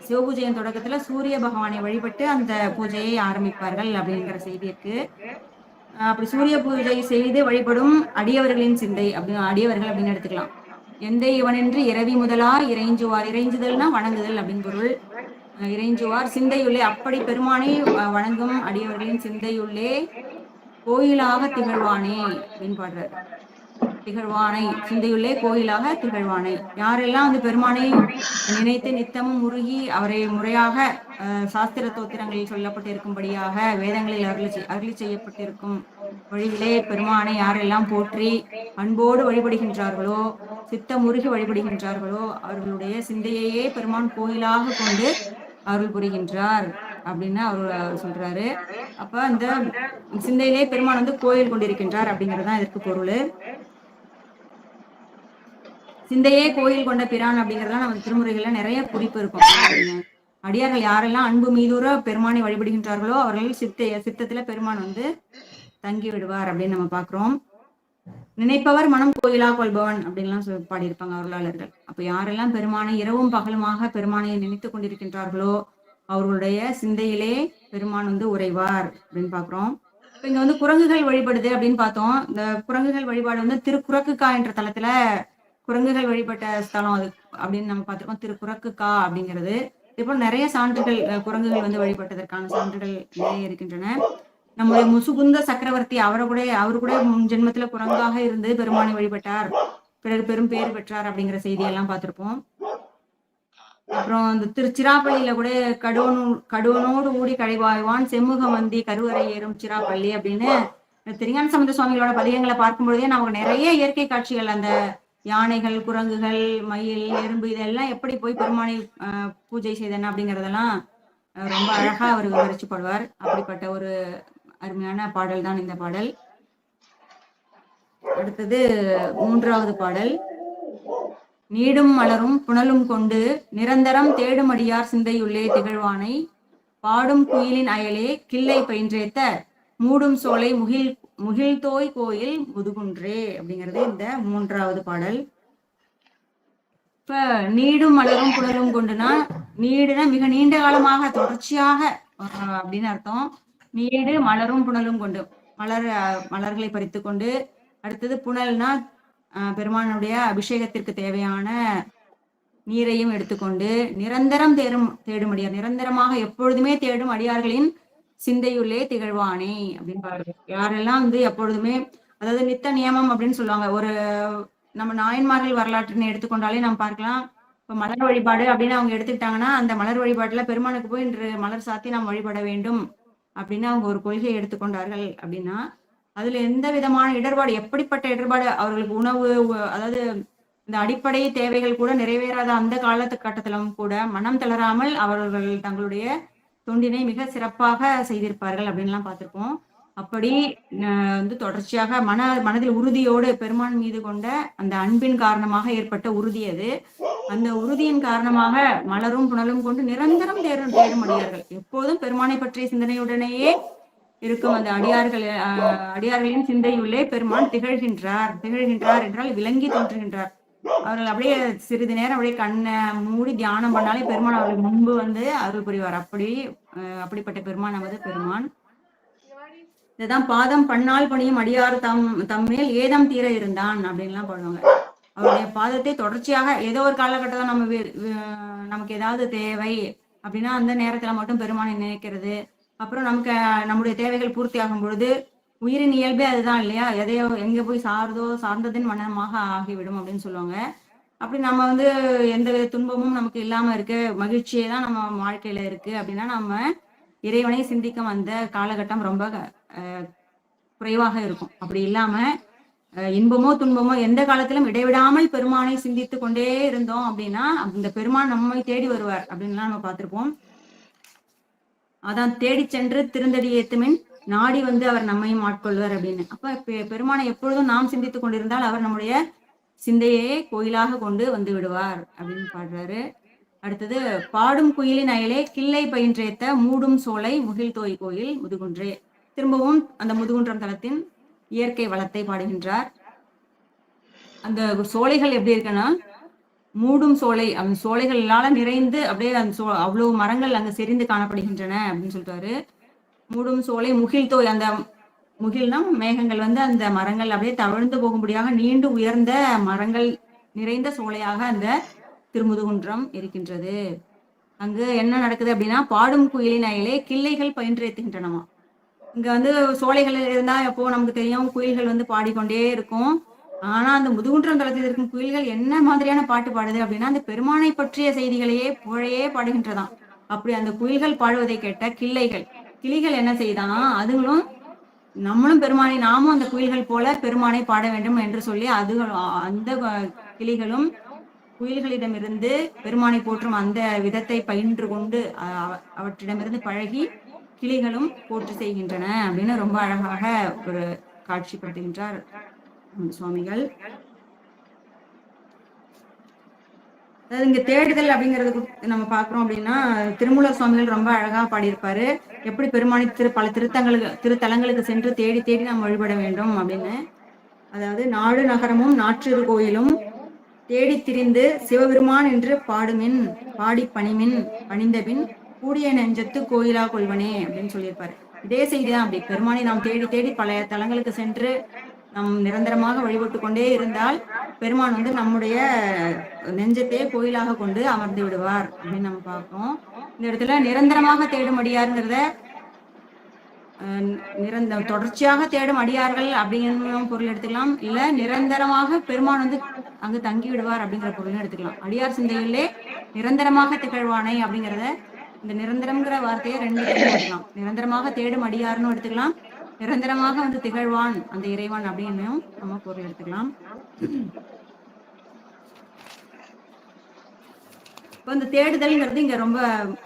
சிவபூஜையின் தொடக்கத்துல சூரிய பகவானை வழிபட்டு அந்த பூஜையை ஆரம்பிப்பார்கள் அப்படிங்கிற செய்தி இருக்கு. அப்படி சூரிய பூஜை செய்து வழிபடும் அடியவர்களின் சிந்தை அப்படின்னு, அடியவர்கள் அப்படின்னு எடுத்துக்கலாம். எந்தை இவனின்று இரவி முதலா இறைஞ்சுவார், இறைஞ்சுதல்னா வணங்குதல் அப்படின்னு பொருள். இறைஞ்சுவார் சிந்தையுள்ளே, அப்படி பெருமானை வணங்கும் அடியவர்களின் சிந்தையுள்ளே கோயிலாக திகழ்வானே அப்படின்னு பாடுறாரு. திகழ்வானை, சிந்தையுள்ளே கோயிலாக திகழ்வானை. யாரெல்லாம் அந்த பெருமானை நினைத்து நித்தமும் உருகி அவரை முறையாக சாஸ்திர தோத்திரங்களில் சொல்லப்பட்டிருக்கும்படியாக வேதங்களில் அருளி செய்யப்பட்டிருக்கும் வழியிலே பெருமானை யாரெல்லாம் போற்றி அன்போடு வழிபடுகின்றார்களோ, சித்தமுருகி வழிபடுகின்றார்களோ, அவர்களுடைய சிந்தையையே பெருமான் கோயிலாக கொண்டு அருள் புரிகின்றார் அப்படின்னு அவர் சொல்றாரு. அப்ப அந்த சிந்தையிலே பெருமான் வந்து கோயில் கொண்டிருக்கின்றார் அப்படிங்கறதுதான் இதற்கு பொருள். சிந்தையே கோயில் கொண்ட பிரான் அப்படிங்கறதுலாம் நம்ம திருமுறைகள்ல நிறைய குறிப்பு இருக்கும். அடியார்கள் யாரெல்லாம் அன்பு மீதூர பெருமானை வழிபடுகின்றார்களோ அவர்கள் சித்தத்துல பெருமான் வந்து தங்கி விடுவார் அப்படின்னு நம்ம பாக்குறோம். நினைப்பவர் மனம் கோயிலா கொள்பவன் அப்படின்லாம் பாடியிருப்பாங்க அருளாளர்கள். அப்ப யாரெல்லாம் பெருமானை இரவும் பகலுமாக பெருமானை நினைத்து கொண்டிருக்கின்றார்களோ அவர்களுடைய சிந்தையிலே பெருமான் வந்து உறைவார் அப்படின்னு பாக்குறோம். இப்ப இங்க வந்து குரங்குகள் வழிபடுது அப்படின்னு பார்த்தோம். இந்த குரங்குகள் வழிபாடு வந்து திருக்குறக்குக்கா என்ற தலத்துல குரங்குகள் வழிபட்ட ஸ்தலம் அது அப்படின்னு நம்ம பார்த்திருக்கோம். திருக்குறக்குக்கா அப்படிங்கிறது. இப்போ நிறைய சான்றுகள் குரங்குகள் வந்து வழிபட்டதற்கான சான்றுகள் நிறைய இருக்கின்றன. நம்முடைய முசுகுந்த சக்கரவர்த்தி அவரு கூட ஜென்மத்துல குரங்காக இருந்து பெருமானை வழிபட்டார், பிறகு பெரும் பேர் பெற்றார் அப்படிங்கிற செய்தியெல்லாம் பார்த்திருப்போம். அப்புறம் இந்த திருச்சிராப்பள்ளியில கூட கடுவனோடு ஊடி கடைவாய்வான் செம்முக வந்தி கருவறை ஏறும் சிராப்பள்ளி அப்படின்னு திருஞான சம்பந்த சுவாமிகளோட பதிகங்களை பார்க்கும் பொழுதே நமக்கு நிறைய இயற்கை காட்சிகள், அந்த யானைகள், குரங்குகள், மயில், எறும்பு இதெல்லாம் எப்படி போய் பெருமானை பூஜை செய்தன அப்படிங்கறதெல்லாம் ரொம்ப அழகா அவர் விவரிச்சு பாடுவார். அப்படிப்பட்ட ஒரு அருமையான பாடல் தான் இந்த பாடல். அடுத்தது 3வது பாடல். நீடும் மலரும் புனலும் கொண்டு நிரந்தரம் தேடுமடியார் சிந்தையுள்ளே திகழ்வானை பாடும் குயிலின் அயலே கிள்ளை பயின்றேத்த மூடும் சோலை முகில்தோய் கோயில் முதுகுன்றே அப்படிங்கிறது இந்த 3வது பாடல். இப்ப நீடும் மலரும் புனலும் கொண்டுனா, நீடுனா மிக நீண்ட காலமாக தொடர்ச்சியாக அப்படின்னு அர்த்தம். நீடு மலரும் புனலும் கொண்டு மலர்களை பறித்து கொண்டு, அடுத்தது புனல்னா பெருமானுடைய அபிஷேகத்திற்கு தேவையான நீரையும் எடுத்துக்கொண்டு நிரந்தரம் தேடுமடியார், நிரந்தரமாக எப்பொழுதுமே தேடும் அடியார்களின் சிந்தையுள்ளே திகழ்வானே அப்படின்னு பாருங்க. யாரெல்லாம் வந்து எப்பொழுதுமே, அதாவது நித்த நியமம் அப்படின்னு சொல்லுவாங்க. ஒரு நம்ம நாயன்மார்கள் வரலாற்றுன்னு எடுத்துக்கொண்டாலே நம்ம பார்க்கலாம். இப்ப மலர் வழிபாடு அப்படின்னு அவங்க எடுத்துக்கிட்டாங்கன்னா, அந்த மலர் வழிபாட்டுல பெருமானுக்கு போய் இன்று மலர் சாத்தி நாம் வழிபட வேண்டும் அப்படின்னு அவங்க ஒரு கொள்கையை எடுத்துக்கொண்டார்கள் அப்படின்னா, அதுல எந்த விதமான இடர்பாடு, எப்படிப்பட்ட இடர்பாடு, அவர்களுக்கு உணவு, அதாவது இந்த அடிப்படை தேவைகள் கூட நிறைவேறாத அந்த காலகட்டத்திலும் கூட மனம் தளராமல் அவர்கள் தங்களுடைய தொண்டினை மிக சிறப்பாக செய்திருப்பார்கள் அப்படின்லாம் பார்த்திருப்போம். அப்படி வந்து தொடர்ச்சியாக மனதில் உறுதியோடு பெருமான் மீது கொண்ட அந்த அன்பின் காரணமாக ஏற்பட்ட உறுதி அது. அந்த உறுதியின் காரணமாக மலரும் புனலும் கொண்டு நிரந்தரம் தேடும் அடியார்கள், எப்போதும் பெருமானை பற்றிய சிந்தனையுடனேயே இருக்கும் அந்த அடியார்களின் சிந்தையுள்ளே பெருமான் திகழ்கின்றார் என்றால் விளங்கி தோன்றுகின்றார். அவர்கள் அப்படியே சிறிது நேரம் அப்படியே கண்ணை மூடி தியானம் பண்ணாலே பெருமான் அவர்களுக்கு முன்பு வந்து அருள் புரிவார். அப்படிப்பட்ட பெருமான் நமது பெருமான். இதுதான் பாதம் பண்ணால் பணியும் அடியார் தம்மேல் ஏதம் தீர இருந்தான் அப்படின்லாம் பாடுவாங்க. அவருடைய பாதத்தை தொடர்ச்சியாக ஏதோ ஒரு காலகட்டத்தில் நமக்கு ஏதாவது தேவை அப்படின்னா அந்த நேரத்துல மட்டும் பெருமானை நினைக்கிறது. அப்புறம் நம்முடைய தேவைகள் பூர்த்தி ஆகும் பொழுது உயிரின் இயல்பே அதுதான் இல்லையா, எதையோ எங்க போய் சார்ந்ததின் மனமாக ஆகிவிடும் அப்படின்னு சொல்லுவாங்க. அப்படி நம்ம வந்து எந்த துன்பமும் நமக்கு இல்லாம இருக்கு, மகிழ்ச்சியே தான் நம்ம வாழ்க்கையில இருக்கு அப்படின்னா நம்ம இறைவனை சிந்திக்கும் அந்த காலகட்டம் ரொம்ப குறைவாக இருக்கும். அப்படி இல்லாம இன்பமோ துன்பமோ எந்த காலத்திலும் இடைவிடாமல் பெருமானை சிந்தித்து கொண்டே இருந்தோம் அப்படின்னா அந்த பெருமான் நம்மை தேடி வருவார் அப்படின்லாம் நம்ம பார்த்திருப்போம். அதான் தேடி சென்று திருந்தடி ஏத்துமின் நாடி வந்து அவர் நம்மையும் ஆட்கொள்வார் அப்படின்னு. அப்ப பெருமானை எப்பொழுதும் நாம் சிந்தித்துக் கொண்டிருந்தால் அவர் நம்முடைய சிந்தையே கோயிலாக கொண்டு வந்து விடுவார் அப்படின்னு பாடுறாரு. அடுத்தது பாடும் குயிலின் அயலே கிள்ளை பயின்றேத்த மூடும் சோலை முகில்தோய் கோயில் முதுகுன்றே. திரும்பவும் அந்த முதுகுன்றம் தலத்தின் இயற்கை வளத்தை பாடுகின்றார். அந்த சோலைகள் எப்படி இருக்குன்னா மூடும் சோலை, அந்த சோலைகளால நிறைந்து அப்படியே அந்த அவ்வளவு மரங்கள் அங்க செறிந்து காணப்படுகின்றன அப்படின்னு சொல்லிட்டாரு. மூடும் சோலை முகில்தோய், அந்த முகில்னா மேகங்கள் வந்து அந்த மரங்கள் அப்படியே தவழ்ந்து போகும்படியாக நீண்டு உயர்ந்த மரங்கள் நிறைந்த சோலையாக அந்த திருமுதுகுன்றம் இருக்கின்றது. அங்கு என்ன நடக்குது அப்படின்னா பாடும் குயிலின் அயலே கிள்ளைகள் பயின்றேத்துகின்றனமா. இங்க வந்து சோலைகள் இருந்தா எப்போ நமக்கு தெரியும், குயில்கள் வந்து பாடிக்கொண்டே இருக்கும். ஆனா அந்த முதுகுன்றம் தளத்தில் இருக்கும் குயில்கள் என்ன மாதிரியான பாட்டு பாடுது அப்படின்னா அந்த பெருமானை பற்றிய செய்திகளையே புழையே பாடுகின்றதாம். அப்படி அந்த குயில்கள் பாடுவதை கேட்ட கிளிகள் என்ன செய்தான், அதுங்களும் நம்மளும் பெருமானை, நாமும் அந்த குயில்கள் போல பெருமானை பாட வேண்டும் என்று சொல்லி அந்த கிளிகளும் குயில்களிடமிருந்து பெருமானை போற்றும் அந்த விதத்தை பயின்று கொண்டு அவற்றிடமிருந்து பழகி கிளிகளும் போற்று செய்கின்றன அப்படின்னு ரொம்ப அழகாக ஒரு காட்சிப்படுத்துகின்றார் சுவாமிகள். அதாவது இங்க தேடுதல் அப்படிங்கிறது நம்ம பாக்குறோம் அப்படின்னா, திருமூலர் சுவாமிகள் ரொம்ப அழகா பாடியிருப்பாரு. எப்படி பெருமானை பல திருத்தலங்களுக்கு சென்று தேடி தேடி நாம் வழிபட வேண்டும் அப்படின்னு. அதாவது நாடு நகரமும் நாற்றிரு கோயிலும் தேடி திரிந்து சிவபெருமான் என்று பாடுமின் பாடி பணிமின் பணிந்தபின் கூடிய நெஞ்சத்து கோயிலா கொள்வனே அப்படின்னு சொல்லியிருப்பாரு. இதே செய்திதான். அப்படி பெருமானை நாம் தேடி தேடி பல தலங்களுக்கு சென்று நாம் நிரந்தரமாக வழிபட்டு கொண்டே இருந்தால் பெருமான் நம்முடைய நெஞ்சத்தையே கோயிலாக கொண்டு அமர்ந்து விடுவார் அப்படின்னு நம்ம பார்ப்போம். இந்த இடத்துல நிரந்தரமாக தேடும் அடியாருங்கிறத தொடர்ச்சியாக தேடும் அடியார்கள் அப்படிங்கிற பொருள் எடுத்துக்கலாம். இல்ல நிரந்தரமாக பெருமான் அங்கு தங்கி விடுவார் அப்படிங்கிற பொருள் எடுத்துக்கலாம். அடியார் சிந்தையிலே நிரந்தரமாக திகழ்வானை அப்படிங்கிறத, இந்த நிரந்தரம்ங்கிற வார்த்தையை ரெண்டு எடுத்துக்கலாம். நிரந்தரமாக தேடும் அடியார்னு எடுத்துக்கலாம், நிரந்தரமாக திகழ்வான் அந்த இறைவன் அப்படின்னு நம்ம பொருள் எடுத்துக்கலாம். இப்போ இந்த தேடுதல்ங்கிறது இங்க ரொம்ப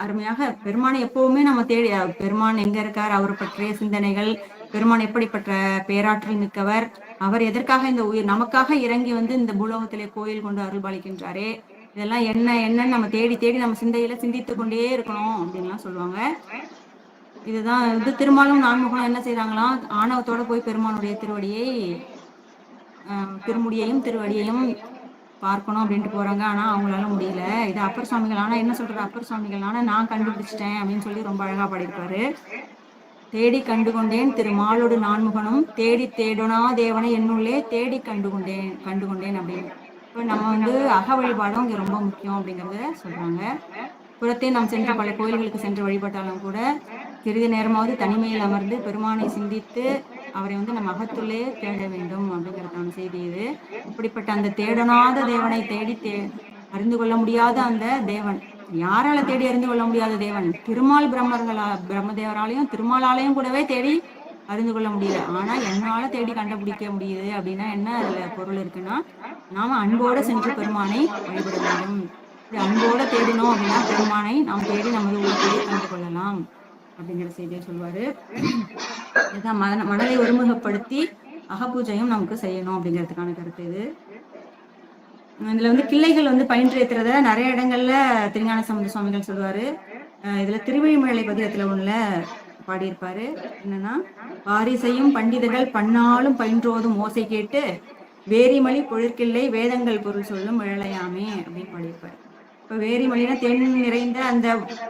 அருமையாக பெருமானை எப்பவுமே நம்ம தேடி, பெருமான் எங்க இருக்கார், அவர் பற்றிய சிந்தனைகள், பெருமான் எப்படிப்பட்ட பேராற்றல் மிக்கவர், அவர் எதற்காக இந்த உயிர் நமக்காக இறங்கி இந்த பூலோகத்திலே கோயில் கொண்டு அருள்பாலிக்கின்றாரே, இதெல்லாம் என்னன்னு நம்ம தேடி தேடி நம்ம சிந்தையில சிந்தித்து கொண்டே இருக்கணும் அப்படின்லாம் சொல்லுவாங்க. இதுதான் திருமாலும் நான்முகனும் என்ன செய்யறாங்களாம், ஆணவத்தோட போய் பெருமானுடைய திருமுடியையும் திருவடியையும் பார்க்கணும் அப்படின்ட்டு போறாங்க. ஆனா அவங்களால முடியல. இது அப்பர் சுவாமிகள் ஆனா என்ன சொல்றாரு, அப்பர் சுவாமிகள் ஆனா நான் கண்டுபிடிச்சிட்டேன் அப்படின்னு சொல்லி ரொம்ப அழகா பாடியிருப்பாரு. தேடி கண்டுகொண்டேன் திருமாலோடு நான்முகனும் தேடி தேடுனா தேவனை என்னுள்ளே தேடி கண்டுகொண்டேன் அப்படின்னு. இப்போ நம்ம அக வழிபாடும் இங்க ரொம்ப முக்கியம் அப்படிங்கறத சொல்றாங்க. புறத்தே நாம் சென்று பல கோயில்களுக்கு சென்று வழிபட்டாலும் கூட சிறிது நேரமாவது தனிமையில் அமர்ந்து பெருமானை சிந்தித்து அவரை நம்ம அகத்துள்ளே தேட வேண்டும் அப்படிங்கிறதான செய்தி இது. இப்படிப்பட்ட அந்த தேடனாத தேவனை தேடி அறிந்து கொள்ள முடியாத அந்த தேவன், யாரால தேடி அறிந்து கொள்ள முடியாத தேவன், திருமால் பிரம்மதேவராலையும் திருமாலாலையும் கூடவே தேடி அறிந்து கொள்ள முடியல. ஆனா என்னால தேடி கண்டுபிடிக்க முடியுது அப்படின்னா என்ன அதுல பொருள் இருக்குன்னா, நாம அன்போட சென்று பெருமானை வழிபட வேண்டும். அன்போட தேடினோம் அப்படின்னா பெருமானை நாம் தேடி நமது உள்ளத்தையே கண்டு கொள்ளலாம் அப்படிங்கிற செய்தியை சொல்வாரு. இதுதான் மனதை ஒருமுகப்படுத்தி அகப்பூஜையும் நமக்கு செய்யணும் அப்படிங்கிறதுக்கான கருத்து இது. இதுல கிள்ளைகள் பயின்று ஏத்துறத நிறைய இடங்கள்ல திருஞான சம்பந்த சுவாமிகள் சொல்லுவாரு. இதுல திருவழிமழலை பதிகத்துல ஒண்ணுல பாடியிருப்பாரு. என்னன்னா, பாரிசையும் பண்டிதர்கள் பன்னாலும் பயின்றோதும் ஓசை கேட்டு வேரிமொழி பொழிற்கில்லை வேதங்கள் பொருள் சொல்லும் விழலையாமே அப்படின்னு பாடியிருப்பாரு. இப்ப வேரிமொழினா தென் நிறைந்த அந்த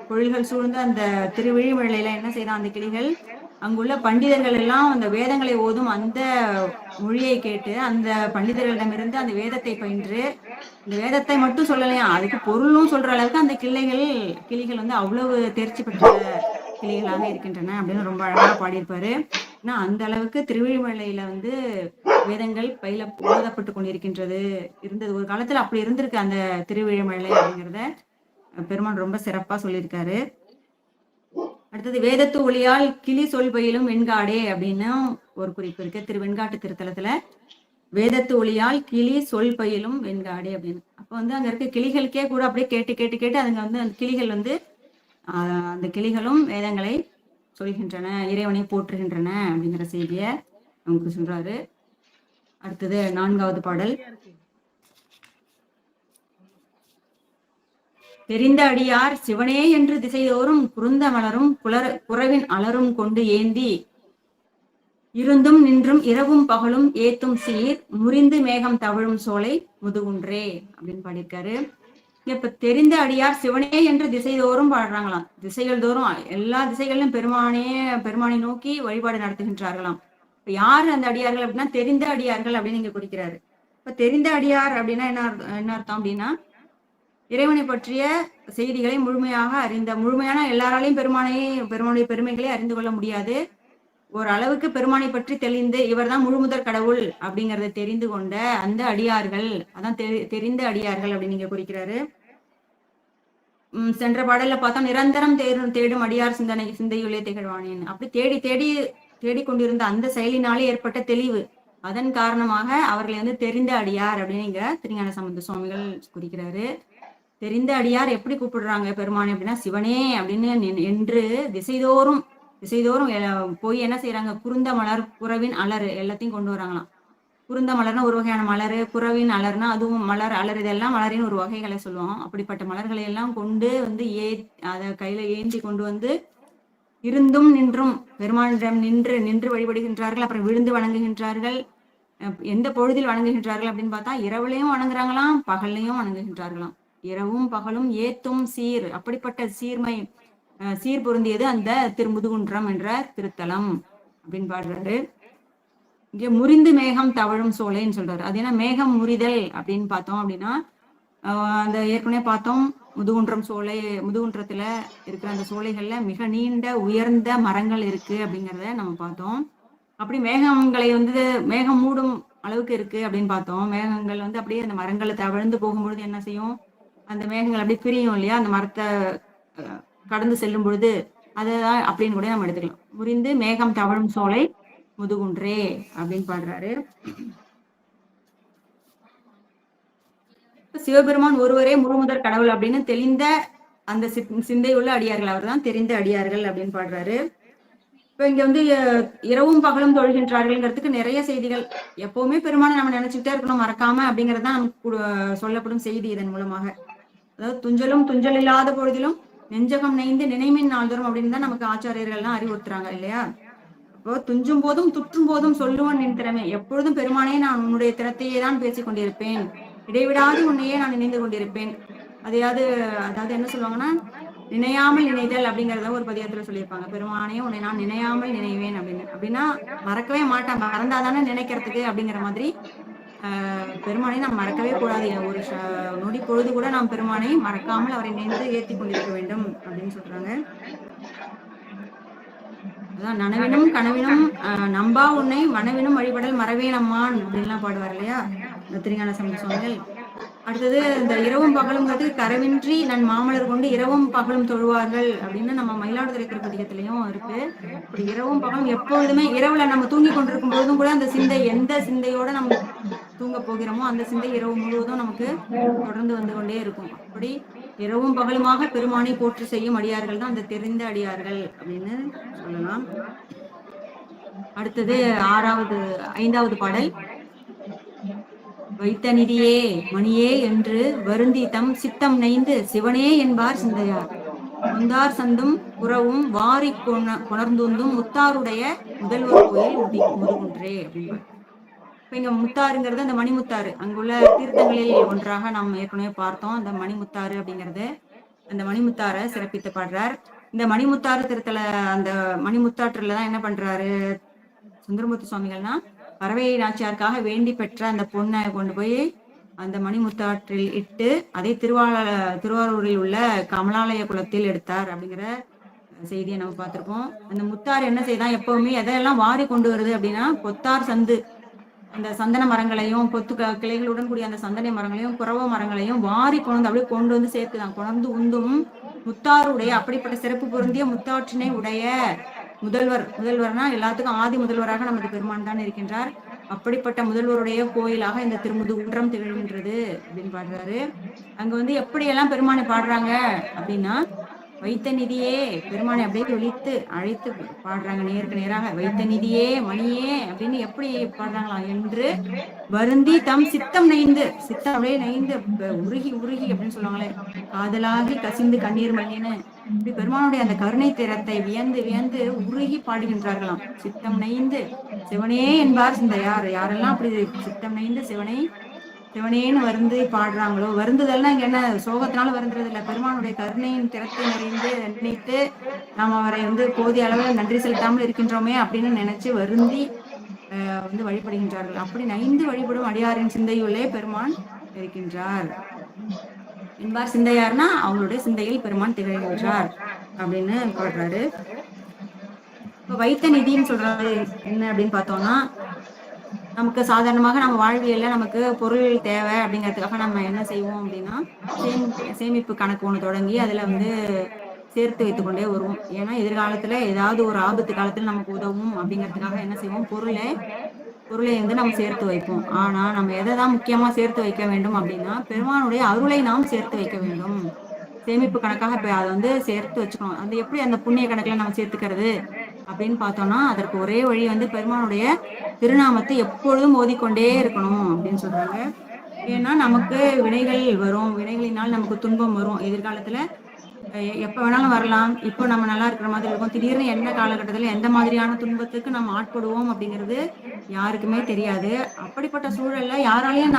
பொழில்கள் சூழ்ந்த அந்த திருவிழிமழையில என்ன செய்யலாம், அந்த கிளிகள் அங்குள்ள பண்டிதர்கள் எல்லாம் அந்த வேதங்களை ஓதும் அந்த மொழியை கேட்டு அந்த பண்டிதர்களிடமிருந்து அந்த வேதத்தை பயின்று, இந்த வேதத்தை மட்டும் சொல்லலையா, அதுக்கு பொருளும் சொல்ற அளவுக்கு அந்த கிளிகள் அவ்வளவு தேர்ச்சி பெற்ற கிளிகளாக இருக்கின்றன அப்படின்னு ரொம்ப அழகா பாடியிருப்பாரு. ஏன்னா அந்த அளவுக்கு திருவிழிமழையில வேதங்கள் ஓதப்பட்டு கொண்டிருக்கின்றது இருந்தது. ஒரு காலத்துல அப்படி இருந்திருக்கு அந்த திருவிழிமழை அப்படிங்கிறத பெருமான் ரொம்ப சிறப்பா சொல்லியிருக்காரு. அடுத்தது வேதத்து ஒளியால் கிளி சொல் பயிலும் வெண்காடே அப்படின்னு ஒரு குறிப்பு இருக்கு வெண்காட்டு திருத்தலத்துல. வேதத்து ஒளியால் கிளி சொல் பயிலும் வெண்காடே அப்படின்னு. அப்ப அங்க இருக்க கிளிகளுக்கே கூட அப்படியே கேட்டு கேட்டு கேட்டு அதுங்க அந்த கிளிகள் அந்த கிளிகளும் வேதங்களை சொல்கின்றன, இறைவனை போற்றுகின்றன அப்படிங்கிற செய்திய நமக்கு சொல்றாரு. அடுத்தது 4வது பாடல். தெரிந்த அடியார் சிவனே என்று திசைதோறும் குருந்த மலரும் குறவின் அலரும் கொண்டு ஏந்தி இருந்தும் நின்றும் இரவும் பகலும் ஏத்தும் சீர் முறிந்து மேகம் தவழும் சோலை முதுகுன்றே அப்படின்னு பாடியிருக்காரு. இப்ப தெரிந்த அடியார் சிவனே என்று திசைதோறும் பாடுறாங்களாம். திசைகள் தோறும் எல்லா திசைகளிலும் பெருமானை நோக்கி வழிபாடு நடத்துகின்றார்களாம். இப்ப யாரு அந்த அடியார்கள் அப்படின்னா தெரிந்த அடியார்கள் அப்படின்னு இங்க குறிக்கிறாரு. இப்ப தெரிந்த அடியார் அப்படின்னா என்ன அர்த்தம் அப்படின்னா, இறைவனை பற்றிய செய்திகளை முழுமையாக முழுமையான எல்லாராலையும் பெருமானுடைய பெருமைகளை அறிந்து கொள்ள முடியாது. ஒரு அளவுக்கு பெருமானை பற்றி தெளிந்து இவர்தான் முழுமுதற் கடவுள் அப்படிங்கறத தெரிந்து கொண்ட அந்த அடியார்கள், அதான் தெரிந்த அடியார்கள் அப்படின்னு இங்க குறிக்கிறாரு. சென்ற பாடல்ல பார்த்தா நிரந்தரம் தேடும் அடியார் சிந்தையுள்ளே திகழ்வானேன். அப்படி தேடி தேடி தேடிக்கொண்டிருந்த அந்த செயலினாலே ஏற்பட்ட தெளிவு, அதன் காரணமாக அவர்களை வந்து தெரிந்த அடியார் அப்படின்னு இங்க திருஞான சம்பந்த சுவாமிகள் குறிக்கிறாரு. தெரிந்த அடியார் எப்படி கூப்பிடுறாங்க பெருமானை அப்படின்னா சிவனே அப்படின்னு என்று திசைதோறும் போய் என்ன செய்யறாங்க, குருந்த மலர் புறவின் அலறு எல்லாத்தையும் கொண்டு வராங்களாம். குருந்த மலர்னா ஒரு வகையான மலர், புறவின் அலர்னா அதுவும் மலர், அலர் இதெல்லாம் மலரின் ஒரு வகைகளை சொல்லுவோம். அப்படிப்பட்ட மலர்களை எல்லாம் கொண்டு வந்து அதை கையில ஏந்தி கொண்டு வந்து இருந்தும் நின்றும் பெருமானிடம் நின்று வழிபடுகின்றார்கள். அப்புறம் விழுந்து வணங்குகின்றார்கள். எந்த பொழுதில் வணங்குகின்றார்கள் அப்படின்னு பார்த்தா இரவுலையும் வணங்குறாங்களாம், பகல்லையும் வணங்குகின்றார்களாம். இரவும் பகலும் ஏத்தும் சீர், அப்படிப்பட்ட சீர் பொருந்தியது அந்த திருமுதுகுன்றம் என்ற திருத்தலம் அப்படின்னு பாடுறாரு. இங்க முறிந்து மேகம் தவழும் சோலைன்னு சொல்றாரு. அது என்ன மேகம் முறிதல் அப்படின்னு பார்த்தோம் அப்படின்னா, அந்த ஏற்கனவே பார்த்தோம் முதுகுன்றம் சோலை, முதுகுன்றத்துல இருக்கிற அந்த சோலைகள்ல மிக நீண்ட உயர்ந்த மரங்கள் இருக்கு அப்படிங்கிறத நம்ம பார்த்தோம். அப்படி மேகங்களை வந்து மேகம் மூடும் அளவுக்கு இருக்கு அப்படின்னு பார்த்தோம். மேகங்கள் வந்து அப்படியே அந்த மரங்களை தவழ்ந்து போகும்பொழுது என்ன செய்யும், அந்த மேகங்கள் அப்படியே பிரியும் இல்லையா, அந்த மரத்தை கடந்து செல்லும் பொழுது அதுதான் அப்படின்னு கூட நம்ம எடுத்துக்கலாம். முறிந்து மேகம் தவழும் சோலை முதுகுன்றே அப்படின்னு பாடுறாரு. சிவபெருமான் ஒருவரே முழுமுதற் கடவுள் அப்படின்னு தெளிந்த அந்த சிந்தையுள்ள அடியார்கள், அவர் தான் தெரிந்த அடியார்கள் அப்படின்னு பாடுறாரு. இப்ப இங்க வந்து இரவும் பகலும் தொழுகின்றார்கள்ங்கிறதுக்கு நிறைய செய்திகள். எப்பவுமே பெருமானை நம்ம நினைச்சுக்கிட்டே இருக்கணும் மறக்காம அப்படிங்கிறது தான் நமக்கு சொல்லப்படும் செய்தி இதன் மூலமாக. அதாவது துஞ்சல் இல்லாத பொழுதிலும் நெஞ்சகம் நைந்து நினைமின் நாள்தோறும் அப்படின்னு தான் நமக்கு ஆச்சாரியர்கள்லாம் அறிவுறுத்துறாங்க இல்லையா. அப்போ துஞ்சும் போதும் துற்றும் போதும் சொல்லுவன் என் திறமை, எப்பொழுதும் பெருமானே நான் உன்னுடைய திறத்தையே தான் பேசிக் கொண்டிருப்பேன், இடைவிடாது உன்னையே நான் நினைந்து கொண்டிருப்பேன். அதாவது என்ன சொல்லுவாங்கன்னா, நினையாமல் நினைதல் அப்படிங்கிறத ஒரு பதியத்துல சொல்லியிருப்பாங்க. பெருமானே உன்னை நான் நினையாமல் நினைவேன் அப்படின்னு. அப்படின்னா மறக்கவே மாட்டேன், மறந்தாதானே நினைக்கிறதுக்கு அப்படிங்கிற மாதிரி பெருமானை நாம் மறக்கவே கூடாது. ஒரு நொடி பொழுது கூட நாம் பெருமானை மறக்காமல் அவரை நினைந்து ஏற்றி கொண்டிருக்க வேண்டும் அப்படின்னு சொல்றாங்க. அதான் நனவினும் கனவினும் நம்பா உன்னை மனவினும் வழிபடல் மறவேனம்மான் அப்படின்லாம் பாடுவார் இல்லையா இந்த திருஞான சம்பந்த சுவாமிகள். அடுத்தது இந்த இரவும் பகலுங்கிறது கரவின்றி நன் மாமலர் கொண்டு இரவும் பகலும் தொழுவார்கள் அப்படின்னு நம்ம மயிலாடுதுறை திருப்பதிகத்திலையும் இருக்கு. இப்படி இரவும் பகலும் எப்பொழுதுமே இரவுல நம்ம தூங்கி கொண்டிருக்கும் பொழுதும் கூட அந்த சிந்தை, எந்த சிந்தையோட நம்ம தூங்க போகிறோமோ அந்த சிந்தை இரவு முழுவதும் நமக்கு தொடர்ந்து வந்து கொண்டே இருக்கும். அப்படி இரவும் பகலுமாக பெருமானை போற்றி செய்யும் அடியார்கள் தான் அந்த தெரிந்த அடியார்கள் அப்படின்னு சொல்லலாம். அடுத்தது 5வது பாடல். வைத்த நிதியே மணியே என்று வருந்தி தம் சித்தம் நைந்து சிவனே என்பார் சிந்தையார், முந்தார் சந்தும் புறவும் வாரி கொணர்ந்துந்தும் முத்தாருடைய முதல்வர் கோயில் முதுகுன்றே அப்படின்பார். இப்ப இங்க முத்தாருங்கிறது அந்த மணிமுத்தாறு, அங்குள்ள தீர்த்தங்களில் ஒன்றாக நாம் ஏற்கனவே பார்த்தோம். அந்த மணிமுத்தாறு அப்படிங்கிறது, அந்த மணிமுத்தாரை சிறப்பித்து பாடுறார். இந்த மணிமுத்தாறு திருத்தல அந்த மணிமுத்தாற்றுலதான் என்ன பண்றாரு சுந்தரமூர்த்தி சுவாமிகள்னா, பறவை நாச்சியாருக்காக வேண்டி பெற்ற அந்த பொண்ணை கொண்டு போய் அந்த மணிமுத்தாற்றில் இட்டு அதை திருவாரூரில் உள்ள கமலாலய குளத்தில் எடுத்தார் அப்படிங்கிற செய்தியை நம்ம பார்த்திருக்கோம். அந்த முத்தார் என்ன செய்தான், எப்பவுமே எதையெல்லாம் வாரி கொண்டு வருது அப்படின்னா பொத்தார் சந்து, அந்த சந்தன மரங்களையும் பொத்து கிளைகளுடன் கூடிய அந்த சந்தன மரங்களையும் குறவ மரங்களையும் வாரி அப்படியே கொண்டு வந்து சேர்த்துதான் கொணர்ந்து உந்தும் முத்தாருடைய அப்படிப்பட்ட சிறப்பு பொருந்திய முத்தாற்றினை உடைய முதல்வர்னா எல்லாத்துக்கும் ஆதி முதல்வராக நமது பெருமான் தான் இருக்கின்றார். அப்படிப்பட்ட முதல்வருடைய கோயிலாக இந்த திருமுதுகுன்றம் திகழ்கின்றது அப்படின்னு பாடுறாரு. அங்க வந்து எப்படி எல்லாம் பெருமானை பாடுறாங்க அப்படின்னா, வைத்த நிதியே, பெருமானை அப்படியே ஒழித்து அழைத்து பாடுறாங்க நேருக்கு நேராக. வைத்த நிதியே மணியே அப்படின்னு எப்படி பாடுறாங்களாம் என்று வருந்தி தம் சித்தம் நைந்து, சித்தம் அப்படியே நைந்து உருகி அப்படின்னு சொல்லுவாங்களே, காதலாகி கசிந்து கண்ணீர் மல்லின்னு இப்படி பெருமானுடைய அந்த கருணை திறத்தை வியந்து உருகி பாடுகின்றார்களாம். சித்தம் நைந்து சிவனே என்பார் சிந்தையார். யாரெல்லாம் அப்படி சித்தம் நைந்து சிவனேன்னு வந்து பாடுறாங்களோ, வருந்துதல்னா இங்க என்ன சோகத்தினால வருந்துறது இல்ல, பெருமானுடைய கருணையின் திறத்தை நிறைந்து நினைத்து நாம் அவரை வந்து போதிய அளவில் நன்றி செலுத்தாமல் இருக்கின்றோமே அப்படின்னு நினைச்சு வருந்தி வந்து வழிபடுகின்றார்கள். அப்படி நைந்து வழிபடும் அடியாரின் சிந்தையுள்ளே பெருமான் இருக்கின்றார் என்பார் சிந்தையார்னா அவங்களுடைய சிந்தையில் பெருமான் திகழ்கின்றார் அப்படின்னு பாடுறாரு. இப்ப வைத்த நிதின்னு சொல்றது என்ன அப்படின்னு பார்த்தோம்னா, நமக்கு சாதாரணமாக நம்ம வாழ்வியல்ல நமக்கு பொருள் தேவை அப்படிங்கிறதுக்காக நம்ம என்ன செய்வோம் அப்படின்னா, சேமிப்பு கணக்கு ஒண்ணு தொடங்கி அதுல வந்து சேர்த்து வைத்துக் கொண்டே வருவோம். ஏன்னா எதிர்காலத்துல ஏதாவது ஒரு ஆபத்து காலத்துல நமக்கு உதவும் அப்படிங்கிறதுக்காக என்ன செய்வோம், பொருளை வந்து நம்ம சேர்த்து வைப்போம். ஆனா நம்ம எதை தான் முக்கியமா சேர்த்து வைக்க வேண்டும் அப்படின்னா, பெருமானுடைய அருளை நாம் சேர்த்து வைக்க வேண்டும். சேமிப்பு கணக்காக இப்ப அதை வந்து சேர்த்து வச்சுக்கணும். அது எப்படி அந்த புண்ணிய கணக்குல நம்ம சேர்த்துக்கிறது அப்படின்னு பார்த்தோம்னா, அதற்கு ஒரே வழி வந்து பெருமானுடைய திருநாமத்தை எப்பொழுதும் ஓதிக்கொண்டே இருக்கணும் அப்படின்னு சொல்றாங்க. ஏன்னா நமக்கு வினைகள் வரும், வினைகளினால் நமக்கு துன்பம் வரும். எதிர்காலத்துல எப்ப வேணாலும் வரலாம். இப்போ நம்ம நல்லா இருக்கிற மாதிரி இருக்கும். திடீர்னு என்ன காலகட்டத்துல எந்த மாதிரியான துன்பத்துக்கு நம்ம ஆட்படுவோம் அப்படிங்கிறது யாருக்குமே தெரியாது. அப்படிப்பட்ட சூழல்ல யாராலையும்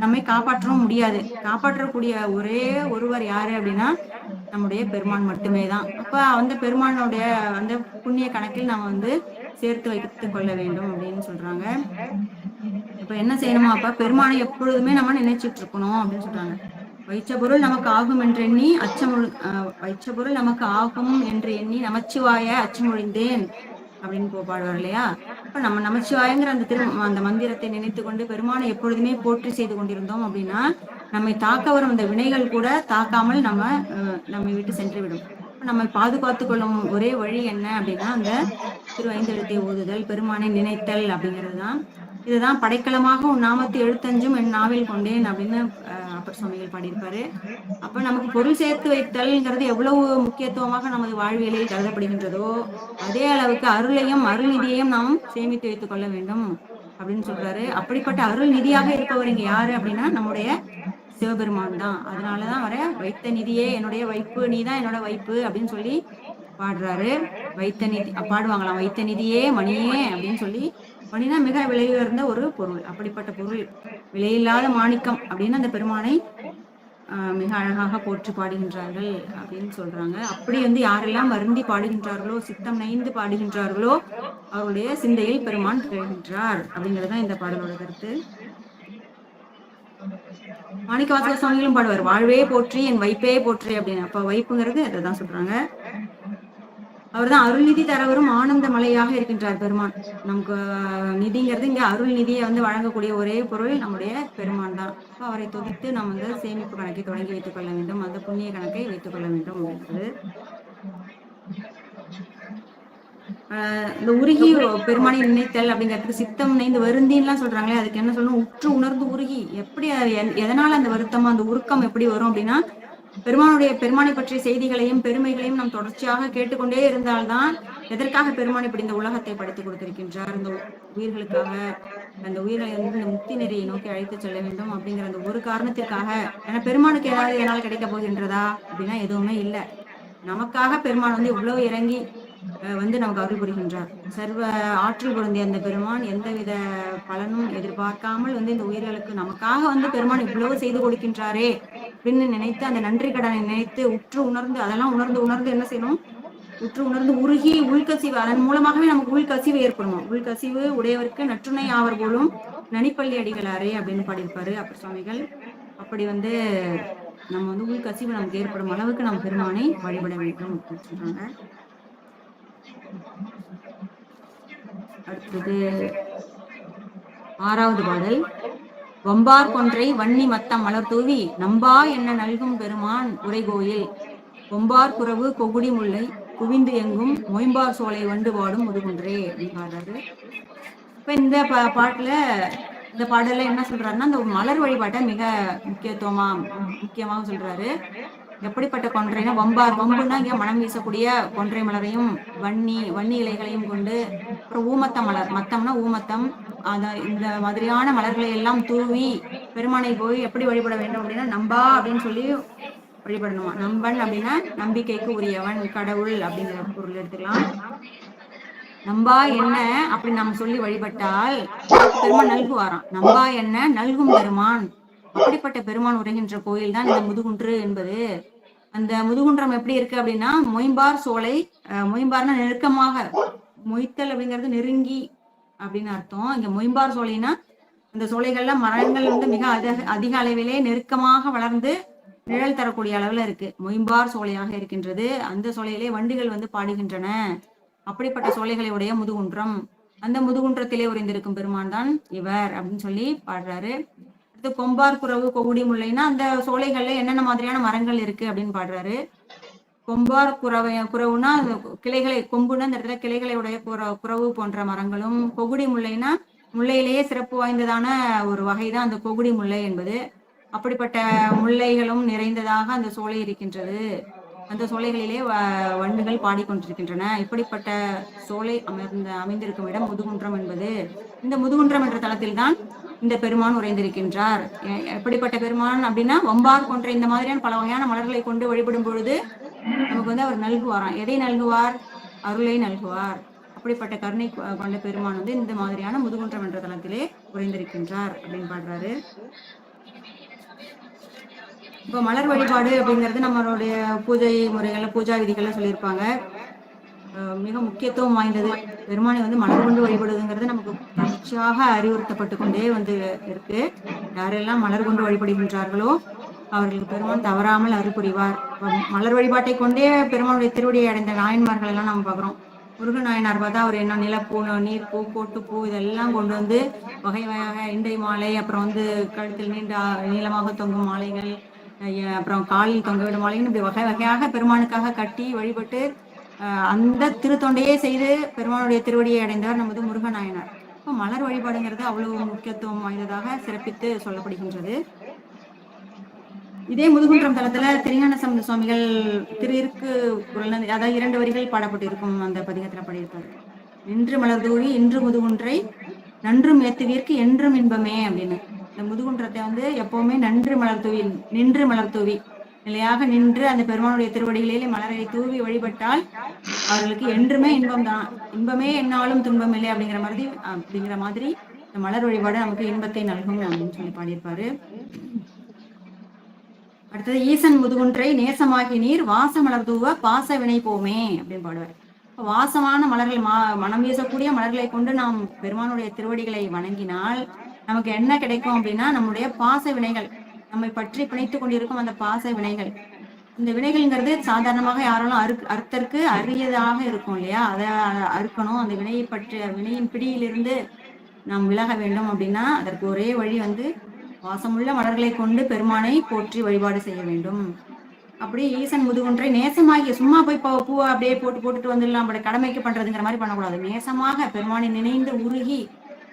நம்மை காப்பாற்றவும் முடியாது. காப்பாற்றக்கூடிய ஒரே ஒருவர் யாரு அப்படின்னா நம்முடைய பெருமான் மட்டுமே தான். அப்ப அந்த பெருமானுடைய அந்த புண்ணிய கணக்கில் நம்ம வந்து சேர்த்து வைத்துக் கொள்ள வேண்டும் அப்படின்னு சொல்றாங்க. இப்ப என்ன செய்யணுமா, அப்ப பெருமானை எப்பொழுதுமே நம்ம நினைச்சிட்டு இருக்கணும் அப்படின்னு சொல்றாங்க. வைச்ச பொருள் நமக்கு ஆகும் என்று எண்ணி வைச்ச பொருள் நமக்கு ஆகும் என்று எண்ணி நமச்சிவாய அச்சமொழிந்தேன் அப்படின்னு பாடுவார் இல்லையா. இப்ப நம்ம நமச்சிவாயங்கிற அந்த மந்திரத்தை நினைத்து கொண்டு பெருமானை எப்பொழுதுமே போற்றி செய்து கொண்டிருந்தோம் அப்படின்னா நம்மை தாக்க வரும் அந்த வினைகள் கூட தாக்காமல் நம்மை விட்டு சென்று விடும். நம்மை பாதுகாத்து கொள்ளும் ஒரே வழி என்ன அப்படின்னா அந்த திருவைந்தெழுத்தை ஓதுதல், பெருமானை நினைத்தல் அப்படிங்கிறது தான். இதுதான் படைக்கலமாக உன் நாமத்தை எழுத்தஞ்சும் என் நாவில் கொண்டேன் அப்படின்னு அப்பர் சுவாமிகள் பாடியிருப்பாரு. அப்ப நமக்கு பொருள் சேர்த்து வைத்தல்ங்கிறது எவ்வளவு முக்கியத்துவமாக நமது வாழ்வியலில் கருதப்படுகின்றதோ அதே அளவுக்கு அருள் நிதியையும் நாம் சேமித்து வைத்துக் கொள்ள வேண்டும் அப்படின்னு சொல்றாரு. அப்படிப்பட்ட அருள் நிதியாக இருப்பவர் இங்க யாரு அப்படின்னா நம்முடைய சிவபெருமான் தான். அதனாலதான் வைத்த நிதியே என்னுடைய வைப்பு, நீதான் என்னோட வைப்பு அப்படின்னு சொல்லி பாடுறாரு. பாடுவாங்களாம், வைத்த நிதியே மணியே அப்படின்னு சொல்லி. மணினா மிக விலை உயர்ந்த ஒரு பொருள். அப்படிப்பட்ட பொருள் விலையில்லாத மாணிக்கம் அப்படின்னு அந்த பெருமானை மிக அழகாக போற்றி பாடுகின்றார்கள் அப்படின்னு சொல்றாங்க. அப்படி வந்து யாரெல்லாம் வருந்தி பாடுகின்றார்களோ, சித்தம் நைந்து பாடுகின்றார்களோ அவருடைய சிந்தையில் பெருமான் திகழ்கின்றார் அப்படிங்கிறதுதான் இந்த பாடலோட கருத்து. மாணிக்கவாசக சுவாமிகளும் பாடுவார், வாழ்வே போற்றி என் வைப்பே போற்றி அப்படின்னு. அப்ப வைப்புங்கிறது அதைதான் சொல்றாங்க. அவர்தான் அருள்நிதி தரவரும் ஆனந்த மலையாக இருக்கின்றார் பெருமான். நமக்கு நிதிங்கிறது இங்க அருள் நிதியை வந்து வழங்கக்கூடிய ஒரே பொருள் நம்முடைய பெருமான் தான். அவரை துதித்து நாம் வந்து சேமிப்பு கணக்கை தொடங்கி வைத்துக் கொள்ள வேண்டும், அந்த புண்ணிய கணக்கை வைத்துக் கொள்ள வேண்டும் அப்படின்றது. இந்த உருகி பெருமானை நினைத்தல் அப்படிங்கிறதுக்கு சித்தம் நினைந்து வருந்தின்லாம் சொல்றாங்களே, அதுக்கு என்ன சொல்லணும், உற்று உணர்ந்து உருகி. எப்படி எதனால அந்த வருத்தம் அந்த உருக்கம் எப்படி வரும் அப்படின்னா, பெருமானை பற்றிய செய்திகளையும் பெருமைகளையும் நாம் தொடர்ச்சியாக கேட்டுக்கொண்டே இருந்தால்தான் எதற்காக பெருமான் இப்படி இந்த உலகத்தை படைத்துக் கொடுத்திருக்கின்றார், இந்த உயிர்களுக்காக, அந்த உயிர்களை வந்து இந்த முக்தி நெறியை நோக்கி அழைத்து செல்ல வேண்டும் அப்படிங்கிற அந்த ஒரு காரணத்திற்காக. ஏன்னா பெருமானுக்கு ஏதாவது என்னால் கிடைக்க போகின்றதா அப்படின்னா எதுவுமே இல்லை. நமக்காக பெருமான் வந்து இவ்வளவு இறங்கி வந்து நமக்கு அருள் புரிகின்றார். சர்வ ஆற்றல் பொருந்திய அந்த பெருமான் எந்தவித பலனும் எதிர்பார்க்காமல் வந்து இந்த உயிர்களுக்கு நமக்காக வந்து பெருமான் இவ்வளவு செய்து கொடுக்கின்றாரே அப்படின்னு நினைத்து அந்த நன்றி கடனை நினைத்து உற்று உணர்ந்து, அதெல்லாம் உணர்ந்து என்ன செய்யணும், உற்று உணர்ந்து உருகி உள்கசிவு, அதன் மூலமாகவே நமக்கு உள்கசிவு ஏற்படணும். உள்கசிவு உடையவருக்கு நற்றுணை ஆவர் போலும் நனிப்பள்ளி அடிகளாரே அப்படின்னு பாடியிருப்பாரு அப்பர் சுவாமிகள். அப்படி வந்து நம்ம வந்து உள்கசிவு நமக்கு ஏற்படும் அளவுக்கு நம்ம பெருமானை வழிபட வேண்டும் அப்படின்னு சொல்றாங்க. அடுத்தது 6வது பாடல். வம்பார் கொன்றை வன்னி மத்தம் மலர் தூவி நம்பா என்ன நல்கும் பெருமான் உரைகோயில் கொம்பார் குறவு கொகுடி முல்லை குவிந்து எங்கும் மொயம்பார் சோலை வண்டு பாடும் முதுகுன்றே அப்படின்னு பாடுறாரு. இப்ப இந்த பாடல்ல என்ன சொல்றாருன்னா, இந்த மலர் வழிபாட்டை மிக முக்கியமாக சொல்றாரு. எப்படிப்பட்ட கொன்றைனா, வம்புன்னா இங்க மனம் வீசக்கூடிய கொன்றை மலரையும் வன்னி இலைகளையும் கொண்டு, அப்புறம் ஊமத்த மலர், மத்தம்னா ஊமத்தம், இந்த மாதிரியான மலர்களை எல்லாம் தூவி பெருமானை போய் எப்படி வழிபட வேண்டும் அப்படின்னா, நம்பா அப்படின்னு சொல்லி வழிபடணுமா. நம்பன் அப்படின்னா நம்பிக்கைக்கு உரியவன், கடவுள் அப்படிங்கிற பொருள் எடுத்துக்கலாம். நம்பா என்ன அப்படி நம்ம சொல்லி வழிபட்டால் பெருமான் நல்குவாராம். நம்பா என்ன நல்கும் பெருமான். அப்படிப்பட்ட பெருமான் உரைகின்ற கோயில் தான் இந்த முதுகுன்று என்பது. அந்த முதுகுன்றம் எப்படி இருக்கு அப்படின்னா, மொயம்பார் சோலை, மொயம்பார்னா நெருக்கமாக, மொய்த்தல் அப்படிங்கிறது நெருங்கி அப்படின்னு அர்த்தம். இங்க மொயம்பார் சோலைனா அந்த சோலைகள்ல மரங்கள் வந்து மிக அதிக அளவிலே நெருக்கமாக வளர்ந்து நிழல் தரக்கூடிய அளவுல இருக்கு. மொயம்பார் சோலையாக இருக்கின்றது. அந்த சோலையிலே வண்டுகள் வந்து பாடுகின்றன. அப்படிப்பட்ட சோலைகளை உடைய முதுகுன்றம், அந்த முதுகுன்றத்திலே உறைந்திருக்கும் பெருமான் தான் இவர் அப்படின்னு சொல்லி பாடுறாரு. அடுத்து கொம்பார் குறவு கொகுடி முல்லைன்னா அந்த சோலைகள்ல என்னென்ன மாதிரியான மரங்கள் இருக்கு அப்படின்னு பாடுறாரு. கொம்பார் குறவுனா கிளைகளை, கொம்புனா இந்த இடத்துல கிளைகளை உடைய குறவு போன்ற மரங்களும், கொகுடி முல்லைனா முல்லையிலேயே சிறப்பு வாய்ந்ததான ஒரு வகைதான் அந்த கொகுடி முல்லை என்பது. அப்படிப்பட்ட முல்லைகளும் நிறைந்ததாக அந்த சோலை இருக்கின்றது. அந்த சோலைகளிலே வண்டுகள் பாடிக்கொண்டிருக்கின்றன. இப்படிப்பட்ட சோலை அமைந்திருக்கும் இடம் முதுகுன்றம் என்பது. இந்த முதுகுன்றம் என்ற தளத்தில் தான் இந்த பெருமான் உறைந்திருக்கின்றார். எப்படிப்பட்ட பெருமான் அப்படின்னா, வம்பார் போன்ற இந்த மாதிரியான பல வகையான மலர்களை கொண்டு வழிபடும் பொழுது நமக்கு வந்து அவர் நல்குவாராம். எதை நல்குவார்? அருளை நல்குவார். அப்படிப்பட்ட கருணை கொண்ட பெருமான் வந்து இந்த மாதிரியான முதுகுன்றம் என்ற தளத்திலே உறைந்திருக்கின்றார் அப்படின்னு பாடுறாரு. இப்போ மலர் வழிபாடு அப்படிங்கிறது நம்மளுடைய பூஜை முறைகள்ல, பூஜா விதிகள்ல சொல்லியிருப்பாங்க. மிக முக்கியத்துவம் வாய்ந்தது. பெருமானை வந்து மலர் கொண்டு வழிபடுவதுங்கிறது நமக்கு தொடர்ச்சியாக அறிவுறுத்தப்பட்டு கொண்டே வந்து இருக்கு. யாரெல்லாம் மலர் கொண்டு வழிபடுகின்றார்களோ அவர்களுக்கு பெருமான் தவறாமல் அருள் புரிவார். மலர் வழிபாட்டை கொண்டே பெருமானுடைய திருவடியை அடைந்த நாயன்மார்கள் எல்லாம் நம்ம பார்க்குறோம். முருகன் நாயனார் பார்த்தா அவர் என்ன நிலப்பூ, நீர்ப்பூ, கோட்டுப்பூ இதெல்லாம் கொண்டு வந்து வகை வகையாக இண்டை மாலை, அப்புறம் வந்து கழுத்தில் நீளமாக தொங்கும் மாலைகள், அப்புறம் காலில் தொங்கவிடும் மாலைகள், இப்படி வகை வகையாக பெருமானுக்காக கட்டி வழிபட்டு அந்த திருத்தொண்டையே செய்து பெருமானுடைய திருவடியை அடைந்தவர் நமது முருகநாயனார். இப்போ மலர் வழிபாடுங்கிறது அவ்வளவு முக்கியத்துவம் வாய்ந்ததாக சிறப்பித்து சொல்லப்படுகின்றது. இதே முதுகுன்றம் தளத்துல திருஞான சம்பந்த சுவாமிகள் திருக்கு அதாவது 2 வரிகள் பாடப்பட்டு இருக்கும் அந்த பதிகத்துல பாடியிருப்பாரு. நின்று மலர் தூவி இன்று முதுகுன்றை நன்றும் ஏத்துவீர்க்கு என்றும் இன்பமே அப்படின்னு. இந்த முதுகுன்றத்தை வந்து எப்பவுமே நின்று மலர் தூவி நிலையாக நின்று அந்த பெருமானுடைய திருவடிகளிலே மலரை தூவி வழிபட்டால் அவர்களுக்கு என்றுமே இன்பம் தான். இன்பமே என்னாலும் துன்பம் இல்லை அப்படிங்கிற மாதிரி இந்த மலர் வழிபாடு நமக்கு இன்பத்தை நல்கும் அப்படின்னு சொல்லி பாடியிருப்பாரு. அடுத்தது ஈசன் முதுகுன்றை நேசமாகி நீர் வாச மலர் தூவ பாச வினை போமே அப்படின்னு பாடுவார். வாசமான மலர்கள், மனம் வீசக்கூடிய மலர்களை கொண்டு நாம் பெருமானுடைய திருவடிகளை வணங்கினால் நமக்கு என்ன கிடைக்கும் அப்படின்னா, நம்முடைய பாச வினைகள், நம்மை பற்றி பிணைத்து கொண்டிருக்கும் அந்த பாச வினைகள், இந்த வினைகள்ங்கிறது சாதாரணமாக யாராலும் அறுத்தற்கு அரியதாக இருக்கும் இல்லையா? அதை அறுக்கணும். அந்த வினையை பற்றி வினையின் பிடியிலிருந்து நாம் விலக வேண்டும் அப்படின்னா அதற்கு ஒரே வழி வந்து வாசமுள்ள மலர்களை கொண்டு பெருமானை போற்றி வழிபாடு செய்ய வேண்டும். அப்படி ஈசன் முதுகுன்றை நேசமாகி, சும்மா போய் பூவை அப்படியே போட்டுட்டு வந்துடலாம், அப்படி கடமைக்கு பண்றதுங்கிற மாதிரி பண்ணக்கூடாது. நேசமாக பெருமானை நினைந்து உருகி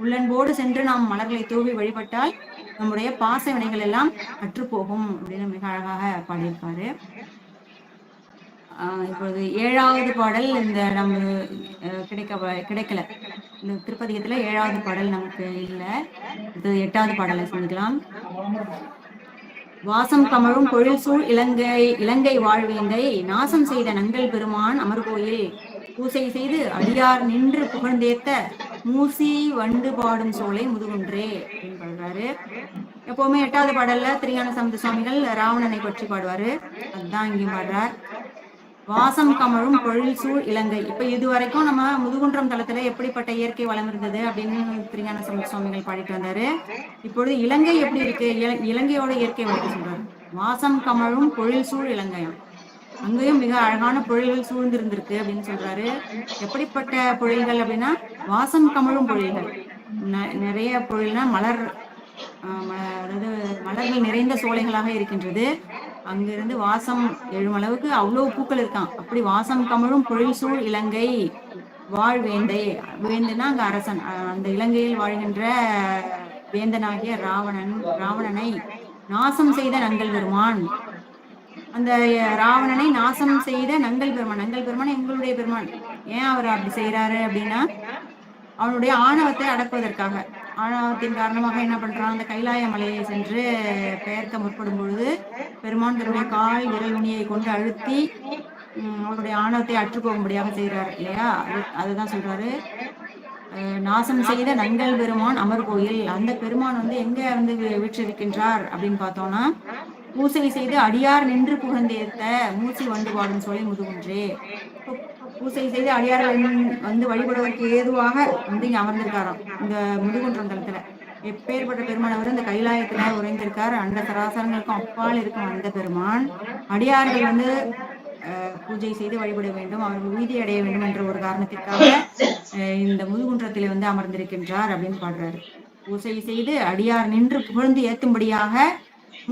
உள்ளன்போடு சென்று நாம் மலர்களை தூவி வழிபட்டால் நம்முடைய பாச வினைகள் எல்லாம் அற்றுப்போகும் அப்படின்னு மிக அழகாக பாடியிருப்பாரு. இப்பொழுது 7வது பாடல் இந்த நம்ம கிடைக்கல. இந்த திருப்பதிகத்துல 7வது பாடல் நமக்கு இல்லை. 8வது பாடலை சொல்லிக்கலாம். வாசம் கமழும் பொழில் சூழ் இலங்கை வாழ்வேந்தை நாசம் செய்த நங்கள் பெருமான் அமர்கோயில் பூசை செய்து அடியார் நின்று புகழ்ந்தேத்த மூசி வண்டு பாடும் சோலை முதுகுன்றே அப்படின்னு பாடுறாரு. எப்பவுமே 8வது பாடல்ல திருஞான சம்பந்த சுவாமிகள் ராவணனை பற்றி பாடுவாரு. அதுதான் இங்கேயும் பாடுறார். வாசம் கமழும் பொழில் சூழ் இலங்கை. இப்ப இதுவரைக்கும் நம்ம முதுகுன்றம் தளத்துல எப்படிப்பட்ட இயற்கை வளம் இருந்தது அப்படின்னு திருஞான சம்பந்த சுவாமிகள் பாடிட்டு வந்தாரு. இப்பொழுது இலங்கை எப்படி இருக்கு, இலங்கையோட இயற்கை வளர்த்து சொல்றாரு. வாசம் கமழும் பொழில் சூழ் இலங்கையாம். அங்கேயும் மிக அழகான பொழில்கள் சூழ்ந்து இருந்திருக்கு அப்படின்னு சொல்றாரு. எப்படிப்பட்ட பொழில்கள் அப்படின்னா, வாசம் கமழும் பொழில்கள். நிறைய பொழில்னா மலர், அதாவது மலர்கள் நிறைந்த சோலைகளாக இருக்கின்றது. அங்கிருந்து வாசம் எழும் அளவுக்கு அவ்வளவு பூக்கள் இருக்கான். அப்படி வாசம் கமழும் பொழில் சூழ் இலங்கை வாழ்வேந்தை. வேந்தனா அங்க அரசன். அந்த இலங்கையில் வாழ்கின்ற வேந்தனாகிய ராவணனை நாசம் செய்த நங்கள் பெருமான். அந்த ராவணனை நாசம் செய்த நங்கள் பெருமான் எங்களுடைய பெருமான். ஏன் அவர் அப்படி செய்யறாரு அப்படின்னா, அவனுடைய ஆணவத்தை அடக்குவதற்காக. ஆணவத்தின் காரணமாக என்ன பண்றான், அந்த கைலாய மலையை சென்று பெயர்க்க முற்படும் பொழுது பெருமான் தன்னுடைய கால் விரல் நுனியை கொண்டு அழுத்தி அவனுடைய ஆணவத்தை அற்றுப்போகும்படியாக செய்யறாரு இல்லையா? அதுதான் சொல்றாரு. நாசம் செய்த நங்கள் பெருமான் அமர்கோயில். அந்த பெருமான் வந்து எங்க வந்து வீற்றிருக்கின்றார் அப்படின்னு பார்த்தோம்னா, பூசை செய்து அடியார் நின்று புகழ்ந்தேத்த மூசி வண்டு பாடும் சோலை முதுகுன்றே. பூசை செய்து அடியார்கள் வந்து வழிபடுவதற்கு ஏதுவாக வந்து இங்க அமர்ந்திருக்காராம் இந்த முதுகுன்றம் தளத்துல. எப்பேற்பட்ட பெருமான் அவர் இந்த கைலாயத்துல உறைந்திருக்கார். அந்த சராசரங்களுக்கும் அப்பால் இருக்கும் அந்த பெருமான் அடியார்கள் வந்து பூஜை செய்து வழிபட வேண்டும், அவர்கள் உறுதி அடைய வேண்டும் என்ற ஒரு காரணத்திற்காக இந்த முதுகுன்றத்திலே வந்து அமர்ந்திருக்கின்றார் அப்படின்னு பாடுறாரு. பூசை செய்து அடியார் நின்று புகழ்ந்து ஏத்தும்படியாக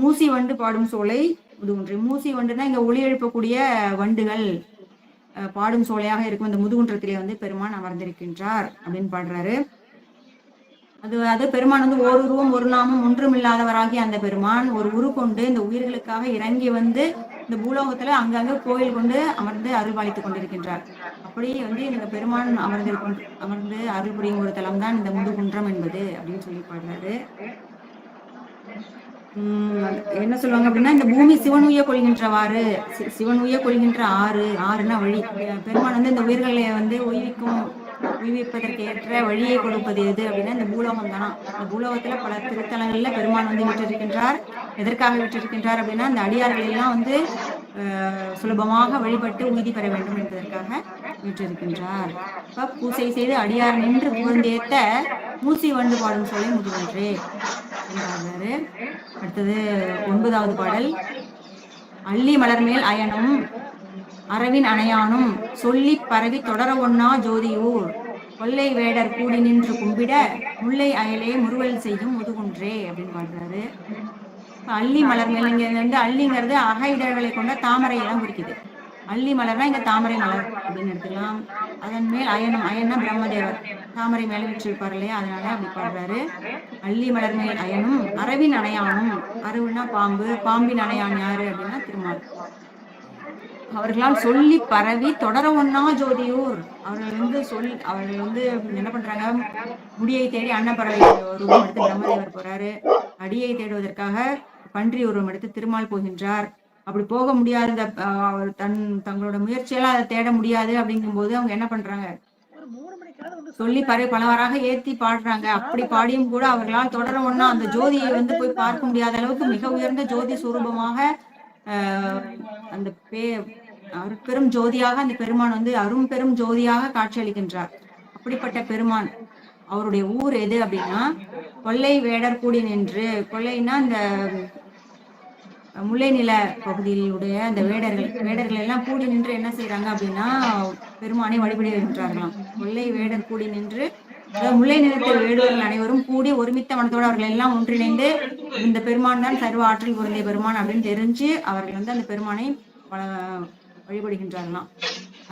மூசி வண்டு பாடும் சோலை முதுகுன்றை. மூசி வண்டுனா இங்க ஒளி எழுப்பக்கூடிய வண்டுகள் பாடும் சோலையாக இருக்கும் இந்த முதுகுன்றத்திலே வந்து பெருமான் அமர்ந்திருக்கின்றார் அப்படின்னு பாடுறாரு. அது பெருமான் வந்து ஓருருவம் ஒரு நாமம் ஒன்றும் இல்லாதவராகி அந்த பெருமான் ஒரு உரு கொண்டு இந்த உயிர்களுக்காக இறங்கி வந்து இந்த பூலோகத்துல அங்கங்க கோயில் கொண்டு அமர்ந்து அருள் பாலித்துக் கொண்டிருக்கின்றார். அப்படி வந்து இந்த பெருமான் அமர்ந்து அருள் புரியும் ஒரு தலம் தான் இந்த முதுகுன்றம் என்பது அப்படின்னு சொல்லி பாடுறாரு. என்ன சொல்லுவாங்க அப்படின்னா, இந்த பூமி சிவன் உய்ய கொள்கின்றவாறு, சிவன் உய்ய கொள்கின்ற ஆறுனா வழி. பெருமான் வந்து இந்த உயிர்களை வந்து உய்விப்பதற்கு ஏற்ற வழியை கொடுப்பது எது அப்படின்னா இந்த பூலோகம் தானா. இந்த பூலோகத்துல பல திருத்தலங்கள்ல பெருமான் வந்து விட்டிருக்கின்றார். எதற்காக விட்டிருக்கின்றார் அப்படின்னா இந்த அடியார்கள் எல்லாம் வந்து சுலபமாக வழிபட்டு உறுதி பெற வேண்டும் என்பதற்காக விட்டிருக்கின்றார். இப்ப பூசை செய்து அடியார் நின்று புகழ்ந்தேத்த மூசி வண்டு பாடும் சோலை முதுகுன்றே என்றாரு. அடுத்தது 9வது பாடல். அள்ளி மலர்மேல் அயனும் அரவின் அணையானும் சொல்லி பரவி தொடர ஒன்னா ஜோதியூர் கொள்ளை வேடர் கூடி நின்று கும்பிட முல்லை அயலே முறுவல் செய்யும் முதுகுன்றே அப்படின்னு பாடுறாரு. அள்ளி மலர்மேல் இங்க வந்து அள்ளிங்கிறது அக இதழ்களை கொண்ட தாமரையை தான் குறிக்குது. அள்ளி மலர்னா இங்க தாமரை மலர் அப்படின்னு எடுத்துக்கலாம். அதன் மேல் அயனா பிரம்மதேவர் தாமரை மேல வச்சிருப்பாரு இல்லையா, அதனால அப்படி பாடுறாரு. அள்ளி மலர் மேல் அயனும் அரவின் அணையானும், அரவுனா பாம்பு, பாம்பின் அணையான் யாரு அப்படின்னா திருமால். அவர்களால் சொல்லி பரவி தொடர ஒன்னா ஜோதியூர். அவர்கள் வந்து என்ன பண்றாங்க, முடியை தேடி அன்னப்பறவை உருவம் எடுத்து பிரம்மதேவர் போறாரு. அடியை தேடுவதற்காக பன்றி உருவம் எடுத்து திருமால் போகின்றார். அப்படி போக முடியாத தங்களோட முயற்சியெல்லாம் அதை தேட முடியாது அப்படிங்கும் போது அவங்க என்ன பண்றாங்க, சொல்லி பரவி பலவாறாக ஏத்தி பாடுறாங்க. அப்படி பாடியும் கூட அவர்களால் தொடர ஒன்னா அந்த ஜோதியை வந்து போய் பார்க்க முடியாத அளவுக்கு மிக உயர்ந்த ஜோதி சுரூபமாக அந்த அருட்பெரும் ஜோதியாக அந்த பெருமான் வந்து அரும் பெரும் ஜோதியாக காட்சி அளிக்கின்றார். அப்படிப்பட்ட பெருமான் அவருடைய ஊர் எது அப்படின்னா கொள்ளை வேடர் கூடி நின்று, கொள்ளைன்னா இந்த முல்லை நில பகுதியிலுடைய அந்த வேடர்கள் எல்லாம் கூடி நின்று என்ன செய்யறாங்க அப்படின்னா பெருமானை வழிபடுகின்றார்களாம். கொள்ளை வேடர் கூடி நின்று, முல்லை நிலத்து வேடுவர்கள் அனைவரும் கூடி ஒருமித்த மனத்தோடு அவர்கள் எல்லாம் ஒன்றிணைந்து இந்த பெருமான் தான் சர்வ ஆற்றல் பொருந்திய பெருமான் அப்படின்னு தெரிஞ்சு அவர்கள் வந்து அந்த பெருமானை வழிபடுகின்றார்களாம்.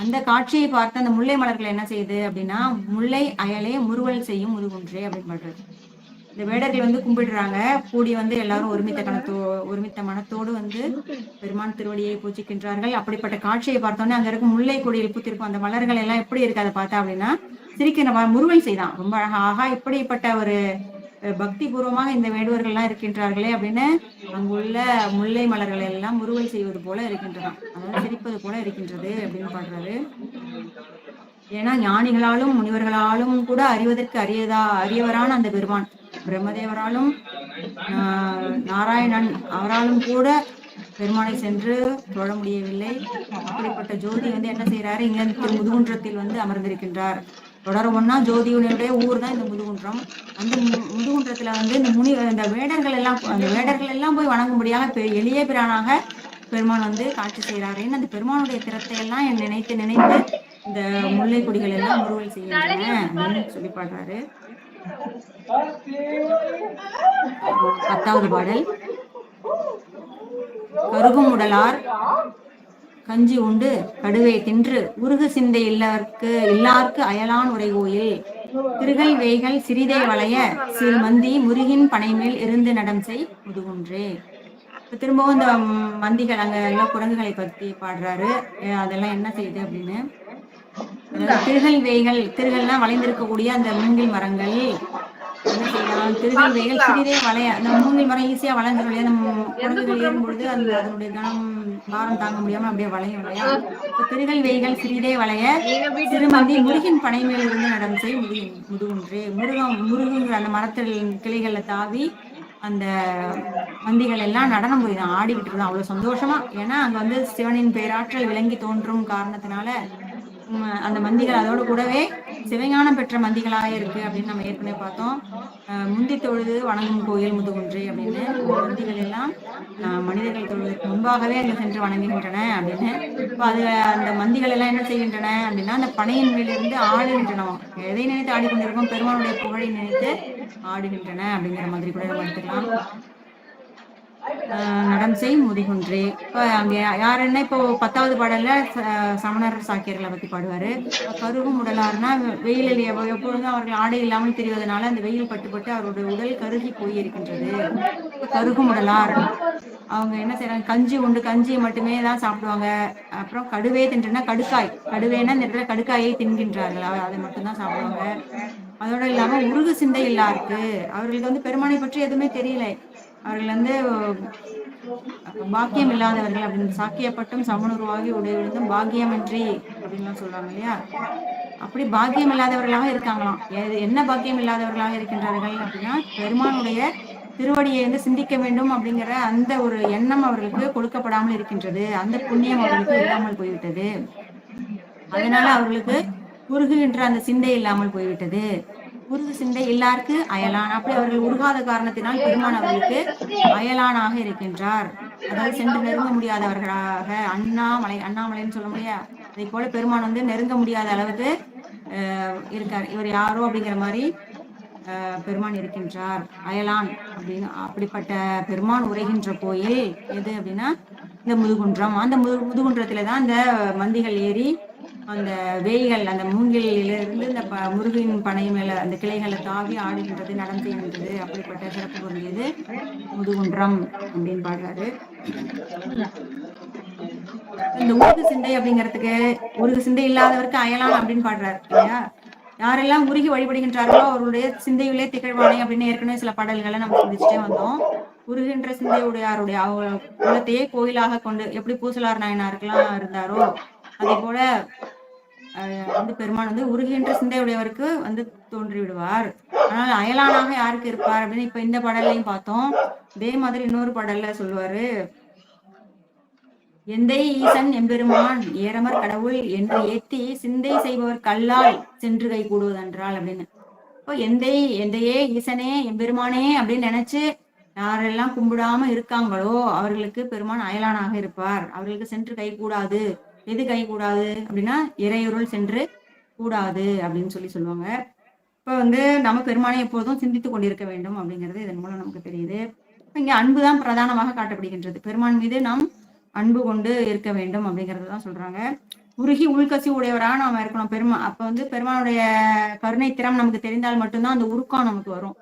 அந்த காட்சியை பார்த்து அந்த முல்லை மலர்கள் என்ன செய்யுது அப்படின்னா முல்லை அயலே முறுவல் செய்யும் முதுகுன்றே அப்படின்னு பண்றது. இந்த வேடர்கள் வந்து கும்பிடுறாங்க, கூடி வந்து எல்லாரும் ஒருமித்த மனத்தோடு வந்து பெருமான் திருவடியை பூஜிக்கின்றார்கள். அப்படிப்பட்ட காட்சியை பார்த்தோன்னே அங்க இருக்கும் முல்லை கொடியில் பூத்திருக்கும் அந்த மலர்கள் எல்லாம் எப்படி இருக்கு அதை பார்த்தா அப்படின்னா சிரிக்கிற முறுவல் செய்தான். ரொம்ப அழகா இப்படிப்பட்ட ஒரு பக்தி பூர்வமாக இந்த வேடுவர்கள் எல்லாம் இருக்கின்றார்களே அப்படின்னு அங்குள்ள முல்லை மலர்கள் எல்லாம் முறுவல் செய்வது போல இருக்கின்றன, அதாவது சிரிப்பது போல இருக்கின்றது அப்படின்னு பாடுறாரு. ஏன்னா ஞானிகளாலும் முனிவர்களாலும் கூட அறிவதற்கு அரியவரான அந்த பெருமான் பிரம்மதேவராலும் நாராயணன் அவராலும் கூட பெருமானை சென்று தொழ முடியவில்லை. அப்படிப்பட்ட ஜோதி வந்து என்ன செய்யறாரு, இங்க முதுகுன்றத்தில் வந்து அமர்ந்திருக்கின்றார். தொடர ஒன்னா ஜோதியுடைய ஊர் தான் இந்த முதுகுன்றம். அந்த முதுகுன்றத்துல வந்து இந்த வேடர்கள் எல்லாம் போய் வணங்கும்படியாக எளிய பிரானாக பெருமான் வந்து காட்சி செய்கிறாரேன்னு அந்த பெருமானுடைய திறத்தை எல்லாம் நினைத்து இந்த முல்லை கொடிகள் எல்லாம் முறுவல் செய்கின்றன அப்படின்னு சொல்லி பாடுறாரு. 10வது பாடல். கருகும் உடலார் கஞ்சி உண்டு கடுவை தின்று உருகு சிந்தை இல்லார்க்கு அயலான் உரை கோயில் திருகல் வேய்கள் சிறிதே வளைய சீல் மந்தி முருகின் பனைமேல் இருந்து நடம் செய் முதுகுன்றே. திரும்பவும் இந்த மந்திகள் அங்க எல்லாம் குரங்குகளை பத்தி பாடுறாரு. அதெல்லாம் என்ன செய்யுது அப்படின்னு திருகல்னா வளைந்திருக்கக்கூடிய அந்த மூங்கில் மரங்கள் என்ன செய்யலாம், திருகல் வேய்கள் சிறிதே வளைய, அந்த மூங்கில் மரம் ஈஸியா வளைஞ்சிடும் இல்லையா, நம்ம குரங்குகள் ஏறும் பொழுது அதனுடைய கனம் பாரம் தாங்க முடியாம அப்படியே வளையும் இல்லையா. திருகல் வேய்கள் சிறிதே வளைய சிறுமந்தி முருகின் பனை மேல் இருந்து நடம் செய் முதுகுன்றே. முருகுங்கிற அந்த மரத்தில் கிளைகள்ல தாவி அந்த மந்திகள் எல்லாம் நடனம் போய்தான் ஆடிக்கிட்டு இருந்தான் அவ்வளவு சந்தோஷமா. ஏன்னா அங்க வந்து சிவனின் பேராற்றல் விளங்கி தோன்றும் காரணத்தினால அந்த மந்திகள் அதோடு கூடவே சிவஞானம் பெற்ற மந்திகளாக இருக்கு அப்படின்னு நம்ம ஏற்கனவே பார்த்தோம். முந்தி தொழுது வணங்கும் கோயில் முதுகுன்றே அப்படின்னு மந்திகள் எல்லாம் மனிதர்கள் தொழுவதற்கு முன்பாகவே அங்க சென்று வணங்குகின்றன அப்படின்னு. இப்போ அந்த மந்திகள் எல்லாம் என்ன செய்கின்றன அப்படின்னா அந்த பனையின் மேலிருந்து ஆடுகின்றன. எதை நினைத்து ஆடிக்கொண்டிருக்கோம், பெருமானுடைய புகழை நினைத்து ஆடுகின்றன அப்படிங்கிற மாதிரி கூட நம்ம எடுத்துக்கலாம். நடம் செய் முதுகுன்றே. இப்ப அங்க யாருன்னா இப்போ 10வது பாடல்ல சமணர் சாக்கியர்களை பத்தி பாடுவாரு. கருகும் உடலார்னா வெயிலில் எப்பொழுதும் அவர்கள் ஆடை இல்லாமல் திரிவதனால அந்த வெயில் பட்டு அவருடைய உடல் கருகி போயிருக்கின்றது. கருகும் உடலார் அவங்க என்ன செய்யறாங்க, கஞ்சி உண்டு, கஞ்சியை மட்டுமே தான் சாப்பிடுவாங்க. அப்புறம் கடுவே தின்றுனா கடுவேனா இந்த இடத்துல கடுக்காயை தின்கின்றார்கள், அதை மட்டும்தான் சாப்பிடுவாங்க. அதோட இல்லாம உருகு சிந்தை இல்லாருக்கு, அவர்களுக்கு வந்து பெருமானை பற்றி எதுவுமே தெரியல. அவர்கள் வந்து பாக்கியம் இல்லாதவர்கள் அப்படின்னு, சாக்கியப்பட்டும் சமணுருவாகி உடையவிழுந்தும் பாக்கியமின்றி அப்படின்லாம் சொல்றாங்க இல்லையா. அப்படி பாக்கியம் இல்லாதவர்களாக இருக்காங்களாம். என்ன பாக்கியம் இல்லாதவர்களாக இருக்கின்றார்கள் அப்படின்னா, பெருமானுடைய திருவடியை வந்து சிந்திக்க வேண்டும் அப்படிங்கிற அந்த ஒரு எண்ணம் அவர்களுக்கு கொடுக்கப்படாமல் இருக்கின்றது. அந்த புண்ணியம் அவர்களுக்கு இல்லாமல் போய்விட்டது. அதனால அவர்களுக்கு உருகுகின்ற அந்த சிந்தை இல்லாமல் போய்விட்டது. உருகு சிந்தை இல்லாருக்கு அயலான். அப்படி அவர்கள் உருகாத காரணத்தினால் பெருமான் அவர்களுக்கு அயலானாக இருக்கின்றார். அதாவது சென்று நெருங்க முடியாதவர்களாக, அண்ணாமலைன்னு சொல்ல முடியா, அதை போல பெருமான் வந்து நெருங்க முடியாத அளவுக்கு இருக்கார். இவர் யாரோ அப்படிங்கிற மாதிரி பெருமான் இருக்கின்றார், அயலான் அப்படின்னு. அப்படிப்பட்ட பெருமான் உரைகின்ற கோயில் எது அப்படின்னா இந்த முதுகுன்றம். அந்த முதுகுன்றத்துலதான் இந்த மந்திகள் ஏறி அந்த வேய்கள் அந்த மூங்கிலிருந்து இந்த முருகின் பனை மேல அந்த கிளைகளை தாவி ஆடுகின்றது, நடம் செய்கின்றது. அப்படிப்பட்ட சிறப்பு பொருந்தியது முதுகுன்றம் அப்படின்னு பாடுறாரு. இந்த உருகு சிந்தை அப்படிங்கிறதுக்கு, உருகு சிந்தை இல்லாதவருக்கு அயலான் அப்படின்னு பாடுறாரு இல்லையா. யாரெல்லாம் உருகி வழிபடுகின்றார்களோ அவர்களுடைய சிந்தையுள்ளே திகழ்வானே அப்படின்னு ஏற்கனவே சில பாடல்களை நம்ம சிந்திச்சுட்டே வந்தோம். உருகின்ற சிந்தையுடையாருடைய அவங்க உள்ளத்தையே கோயிலாக கொண்டு, எப்படி பூசலார் நாயனாருக்கெல்லாம் இருந்தாரோ அதே போல வந்து பெருமான் வந்து உருகின்ற சிந்தையுடையவருக்கு வந்து தோன்றி விடுவார். ஆனால் அயலானாக யாருக்கு இருப்பார் அப்படின்னு இப்ப இந்த பாடல்லையும் பார்த்தோம். இதே மாதிரி இன்னொரு பாடல்ல சொல்லுவாரு, எந்தை ஈசன் எம்பெருமான் ஏரமர் கடவுள் என்று ஏத்தி சிந்தை செய்பவர் கல்லால் சென்று கை கூடுவதென்றால் அப்படின்னு. இப்போ எந்தையே ஈசனே எம்பெருமானே அப்படின்னு நினைச்சு யாரெல்லாம் கும்பிடாம இருக்காங்களோ அவர்களுக்கு பெருமான் அயலானாக இருப்பார். அவர்களுக்கு சென்று கை கூடாது. எது கை கூடாது அப்படின்னா இறையுருள் சென்று கூடாது அப்படின்னு சொல்லுவாங்க. இப்ப வந்து நம்ம பெருமானை எப்போதும் சிந்தித்து கொண்டிருக்க வேண்டும் அப்படிங்கிறது இதன் மூலம் நமக்கு தெரியுது. இங்க அன்புதான் பிரதானமாக காட்டப்படுகின்றது. பெருமான் மீது நாம் அன்பு கொண்டு இருக்க வேண்டும் அப்படிங்கறதுதான் சொல்றாங்க. உருகி உள்கசி உடையவராக நாம இருக்கணும். அப்ப வந்து பெருமானுடைய கருணை திறம் நமக்கு தெரிந்தால் மட்டும்தான் அந்த உருக்கம் நமக்கு வரும்.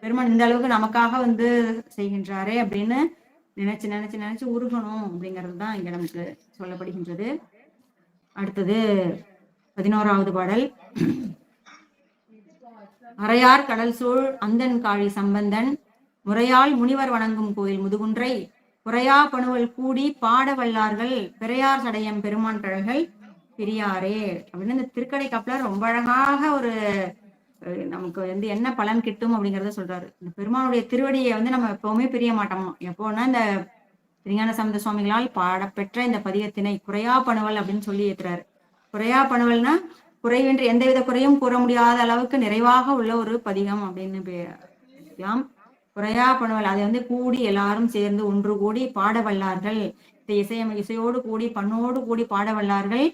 பெருமான் இந்த அளவுக்கு நமக்காக வந்து செய்கின்றாரே அப்படின்னு நினைச்சு உருகணும் அப்படிங்கிறது தான் இங்க நமக்கு சொல்லப்படுகின்றது. அடுத்தது 11வது பாடல். அறையார் கடல் சூழ் அந்தன் காழி சம்பந்தன் முறையால் முனிவர் வணங்கும் கோயில் முதுகுன்றை குறையா பணுவல் கூடி பாட வல்லார்கள் பெரையார் சடையம் பெருமான் கழல்கள் பிரியாரே அப்படின்னு இந்த திருக்கடை கப்பலர் ரொம்ப அழகாக ஒரு நமக்கு வந்து என்ன பலன் கிட்டும் அப்படிங்கிறத சொல்றாரு. இந்த பெருமானுடைய திருவடியை வந்து நம்ம எப்பவுமே பிரிய மாட்டோமா. எப்போன்னா இந்த திருஞான சம்பந்த சுவாமிகளால் பாடப்பெற்ற இந்த பதிகத்தினை குறையா பணுவல் அப்படின்னு சொல்லி ஏற்றுறாரு. குறையா பணுவல்னா குறைவின்றி எந்தவித குறையும் கூற முடியாத அளவுக்கு நிறைவாக உள்ள ஒரு பதிகம் அப்படின்னு பேசலாம். குறையா பணுவல் அதை வந்து கூடி எல்லாரும் சேர்ந்து ஒன்று கூடி பாட வல்லார்கள். இசையோடு கூடி பண்ணோடு கூடி பாட வல்லார்கள்.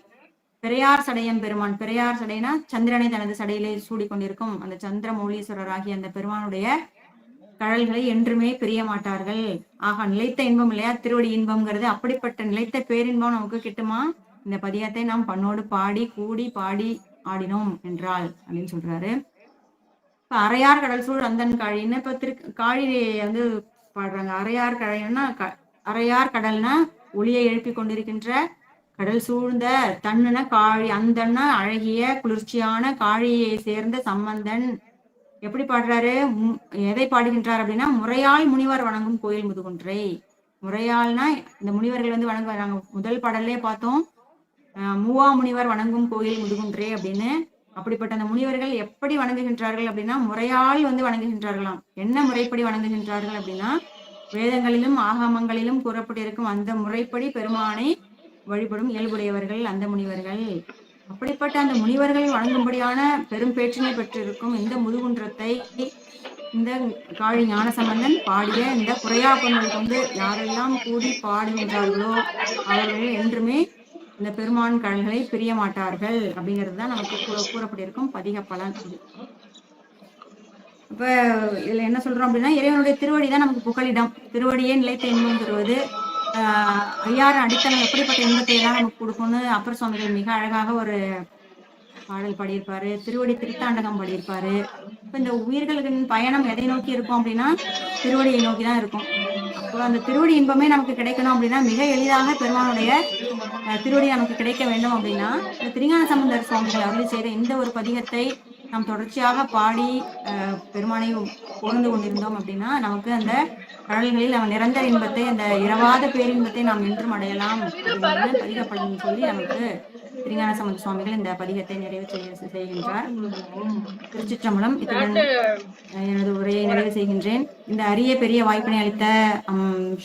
பெரையார் சடையம் பெருமான். பெரையார் சடைனா சந்திரனை தனது சடையிலே சூடிக்கொண்டிருக்கும் அந்த சந்திரமௌலீஸ்வரர் ஆகிய அந்த பெருமானுடைய கழல்களை என்றுமே பிரிய மாட்டார்கள். ஆக நிலைத்த இன்பம் இல்லையா திருவடி இன்பம்ங்கிறது. அப்படிப்பட்ட நிலைத்த பேரின்பம் நமக்கு கிட்டுமா இந்த பதியத்தை நாம் பண்ணோடு பாடி கூடி பாடி ஆடினோம் என்றால் அப்படின்னு சொல்றாரு. இப்ப அறையார் கடல் சூழ் அந்தன் காழின்னு இப்ப காழி வந்து பாடுறாங்க. அறையார் கழைன்னா அறையார் கடல்னா ஒளியை எழுப்பி கொண்டிருக்கின்ற கடல் சூழ்ந்த, தன்னுன காழி, அந்தன்னா அழகிய குளிர்ச்சியான காழியை சேர்ந்த சம்பந்தன். எப்படி பாடுறாரு, எதை பாடுகின்றார் அப்படின்னா முறையால் முனிவர் வணங்கும் கோயில் முதுகுன்றை. முறையால்னா இந்த முனிவர்கள் வந்து வணங்குவாங்க. முதல் பாடல்லே பார்த்தோம் மூவா முனிவர் வணங்கும் கோயில் முதுகுன்றே அப்படின்னு. அப்படிப்பட்ட அந்த முனிவர்கள் எப்படி வணங்குகின்றார்கள் அப்படின்னா முறையால் வந்து வணங்குகின்றார்களாம். என்ன முறைப்படி வணங்குகின்றார்கள் அப்படின்னா வேதங்களிலும் ஆகமங்களிலும் கூறப்பட்டிருக்கும் அந்த முறைப்படி பெருமானை வழிபடும் இயல்புடையவர்கள் அந்த முனிவர்கள். அப்படிப்பட்ட அந்த முனிவர்கள் வணங்கும்படியான பெரும் பேற்றினை பெற்றிருக்கும் இந்த முதுகுன்றத்தை இந்த காழி ஞானசம்பந்தன் பாடிய இந்த குறையா பொருள் கொண்டு யாரெல்லாம் கூடி பாடுகின்றார்களோ அவர்கள் என்றுமே இந்த பெருமான் கடல்களை பிரிய மாட்டார்கள் அப்படிங்கிறது தான் நமக்கு கூறப்பட்டிருக்கும் பதிக பலன். அப்ப இதுல என்ன சொல்றோம் அப்படின்னா, இறைவனுடைய திருவடி தான் நமக்கு புகலிடம். திருவடியே நிலைத்த இன்பம் தருவது. ஐயாறு அடித்தளம் எப்படிப்பட்ட இன்பத்தை எல்லாம் நமக்கு கொடுக்கும்னு அப்பர் சுவாமிகள் மிக அழகாக ஒரு பாடல் பாடியிருப்பாரு. திருவடி திருத்தாண்டகம் பாடியிருப்பாரு. இப்ப இந்த உயிர்களின் பயணம் எதை நோக்கி இருக்கும் அப்படின்னா, திருவடியை நோக்கி தான் இருக்கும். அப்போ அந்த திருவடி இன்பமே நமக்கு கிடைக்கணும் அப்படின்னா, மிக எளிதாக பெருமானுடைய திருவடி நமக்கு கிடைக்க வேண்டும் அப்படின்னா, இந்த திருஞான சம்பந்தர் சுவாமிகள் அருளி செய்த இந்த ஒரு பதிகத்தை நாம் தொடர்ச்சியாக பாடி பெருமானை புகழ்ந்து கொண்டிருந்தோம் அப்படின்னா, நமக்கு அந்த கடல்களில் நம்ம நிரந்தர இன்பத்தை, அந்த இரவாத பேரின்பத்தை நாம் என்றும் அடையலாம் அப்படின்னு பதிக பலன் சொல்லி நமக்கு திருஞான சம்பந்த சுவாமிகள் இந்த பதிகத்தை நிறைவு செய்கின்றார். திருச்சிற்றம்பலம். இத்துடன் எனது உரையை நிறைவு செய்கின்றேன். இந்த அரிய பெரிய வாய்ப்பினை அளித்த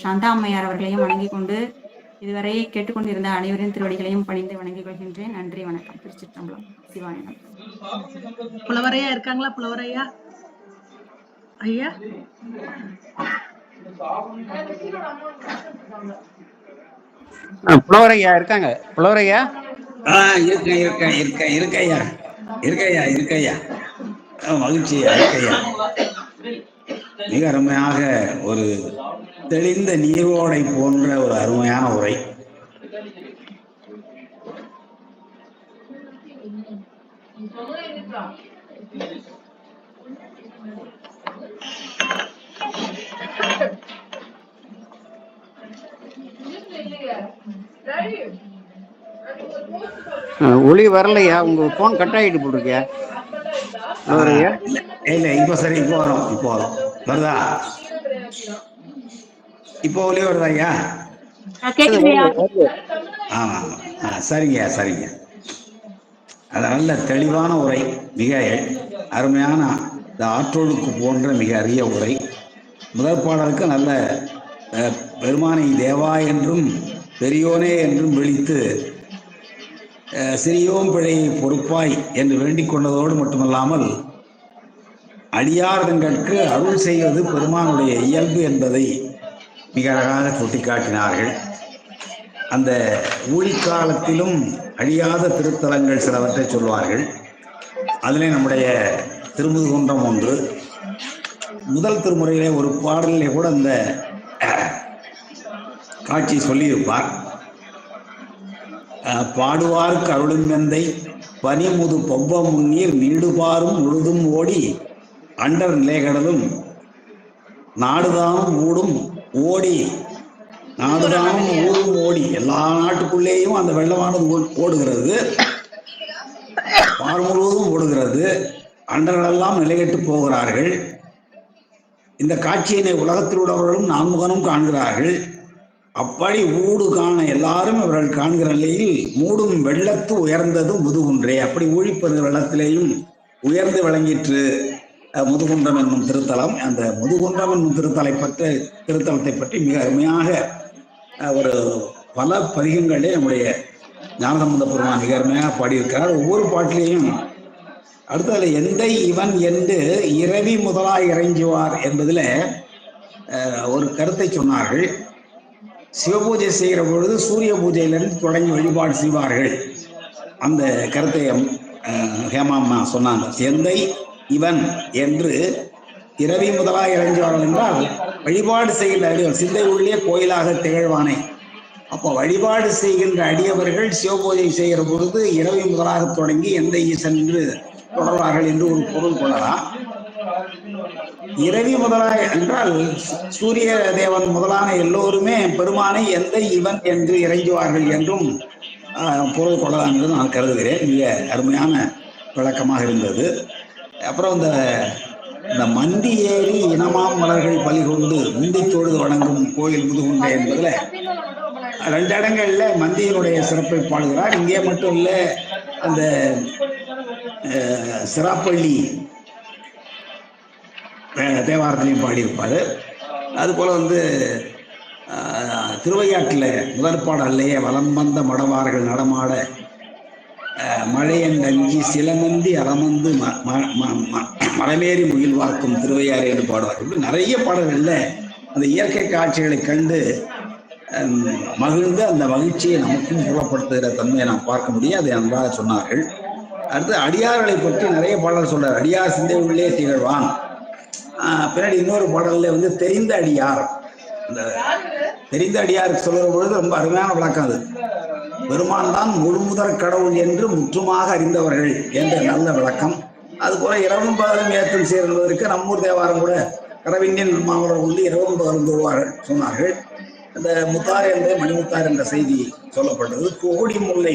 சாந்தா அம்மையார் அவர்களையும் வணங்கிக் கொண்டு இதுவரை கேட்டுக்கொண்டிருந்த அனைவரின் திருவடிகளையும் பணிந்து வணங்கிக் கொள்கின்றேன். நன்றி, வணக்கம். திருச்சிற்றம்பலம். சிவாயனம். புலவரையா இருக்காங்களா? புலவரையா ஐயா புலவரையா இருக்காங்க? புலவரையா இருக்கையா மகிழ்ச்சியா இருக்கையா. மிக அருமையாக ஒரு தெளிந்த நீரோடை போன்ற ஒரு அருமையான உரை. ஒளி வரலையா? உங்க போன் கட் ஆகிட்டு போட்டிருக்கியா? இல்ல இப்போ சரி, இப்போ வரும் வருதா? இப்போ ஒளி வருதா ஐயா? ஆமா, சரிங்க. அது நல்ல தெளிவான உரை, மிக அருமையான ஆற்றொழுக்கு போன்ற மிக அரிய உரை. முதல் பாடலுக்கு நல்ல பெருமானை தேவா என்றும் பெரியோனே என்றும் விழித்து சிறியோம் பிழையை பொறுப்பாய் என்று வேண்டிக் கொண்டதோடு மட்டுமல்லாமல், அடியார்களுக்கு அருள் செய்வது பெருமானுடைய இயல்பு என்பதை மிக அழகாக சுட்டிக்காட்டினார்கள். அந்த ஊழிக்காலத்திலும் அழியாத திருத்தலங்கள் சிலவற்றை சொல்வார்கள். அதிலே நம்முடைய திருமுதுகுன்றம் ஒன்று. முதல் திருமுறையிலே ஒரு பாடலிலே கூட அந்த காட்சி சொல்லியிருப்பார். பாடுவார்க்கு அருளும் வெந்தை பனிமுது பொவ்வ முன்னீர் நீடுபாரும் முழுதும் ஓடி அண்டர் நிலைகடலும் நாடுதானும் ஊடும் ஓடி எல்லா நாட்டுக்குள்ளேயும் அந்த வெள்ளமானது ஓடுகிறது, பார் முழுவதும் ஓடுகிறது, அண்டர்களெல்லாம் நிலைகட்டு போகிறார்கள். இந்த காட்சியினை உலகத்தில் உள்ளவர்களும் நான்முகனும் காண்கிறார்கள். அப்படி ஊடு காண எல்லாரும் இவர்கள் காண்கிற நிலையில் மூடும் வெள்ளத்து உயர்ந்தது முதுகுன்றே. அப்படி ஊழிப்பது வெள்ளத்திலேயும் உயர்ந்து விளங்கிற்று முதுகுன்றம் என்னும் திருத்தலம். அந்த முதுகுன்றம் என்னும் திருத்தலத்தை பற்றி மிக அருமையாக ஒரு பல பதிகங்களே நம்முடைய ஞானசம்பந்த பெருமான் மிக அருமையாக பாடியிருக்கிறார். ஒவ்வொரு பாட்டிலையும் அடுத்தது எந்தை இவன் என்று இரவி முதலாய் இறைஞ்சுவார் என்பதில் ஒரு கருத்தை சொன்னார்கள். சிவபூஜை செய்கிற பொழுது சூரிய பூஜையிலிருந்து தொடங்கி வழிபாடு செய்வார்கள். அந்த கருத்தை ஹேமாம்மா சொன்னாங்க. எந்தை இவன் என்று இரவி முதலாக இறைஞ்சுவார்கள் என்றால் வழிபாடு செய்கின்ற அடியவர் சிந்தை உள்ளே கோயிலாக திகழ்வானே. அப்போ வழிபாடு செய்கின்ற அடியவர்கள் சிவபூஜை செய்கிற பொழுது இரவி முதலாக தொடங்கி எந்தை ஈசன் என்று தொடர்வார்கள் என்று ஒரு பொருள் கொள்ளலாம். இரவி முதலாக என்றால் சூரிய தேவன் முதலான எல்லோருமே பெருமானை எந்தை இவன் என்று இறைஞ்சுவார்கள் என்றும் பொருள் கொள்ளலாம் என்று நான் கருதுகிறேன். மிக அருமையான விளக்கமாக இருந்தது. அப்புறம் இந்த மந்தி ஏறி இனமாம் மலர்கள் பலிகொண்டு முந்தி தொழுது வணங்கும் கோயில் முதுகுன்றே என்பதில் 2 இடங்கள்ல மந்தியினுடைய சிறப்பை பாடுகிறார். இங்கே மட்டும் இல்லை, அந்த சிராப்பள்ளி தேவாரத்திலையும் பாடியிருப்பார். அதுபோல் திருவையாற்றில் முதற் பாடல்லையே வலம் வந்த மடவார்கள் நடமாட மழையன் அஞ்சி சிலமந்தி அலமந்து மரமேறி முகில் வார்க்கும் திருவையாறு என்று பாடுவார்கள். இப்படி நிறைய பாடல்களில் அந்த இயற்கை காட்சிகளை கண்டு மகிழ்ந்து அந்த மகிழ்ச்சியை நமக்கும் புலப்படுத்துகிற தன்மையை நாம் பார்க்க முடியும். அதை நன்றாக சொன்னார்கள். அடுத்து அடியார்களை பற்றி நிறைய பாடல் சொல்றார். அடியார் சிந்தை உள்ளே திகழ்வான், பின்னாடி இன்னொரு பாடல்ல வந்து தெரிந்த அடியார், அந்த தெரிந்த அடியாருக்கு சொல்லுற பொழுது ரொம்ப அருமையான விளக்கம் அது. பெருமான் தான் முழுமுதற் கடவுள் என்று முற்றுமாக அறிந்தவர்கள் என்ற நல்ல விளக்கம். அதுபோல இரவும் பகலும் ஏற்றம் சேர்வதற்கு நம்மூர் தேவாரம் கூட கரவிந்தின் மாமலர் கொண்டு இரவும் பகலும் தொழுவார்கள் சொன்னார்கள். அந்த முத்தார் என்ற மணிமுத்தார் என்ற செய்தி சொல்லப்பட்டது. கோடி முல்லை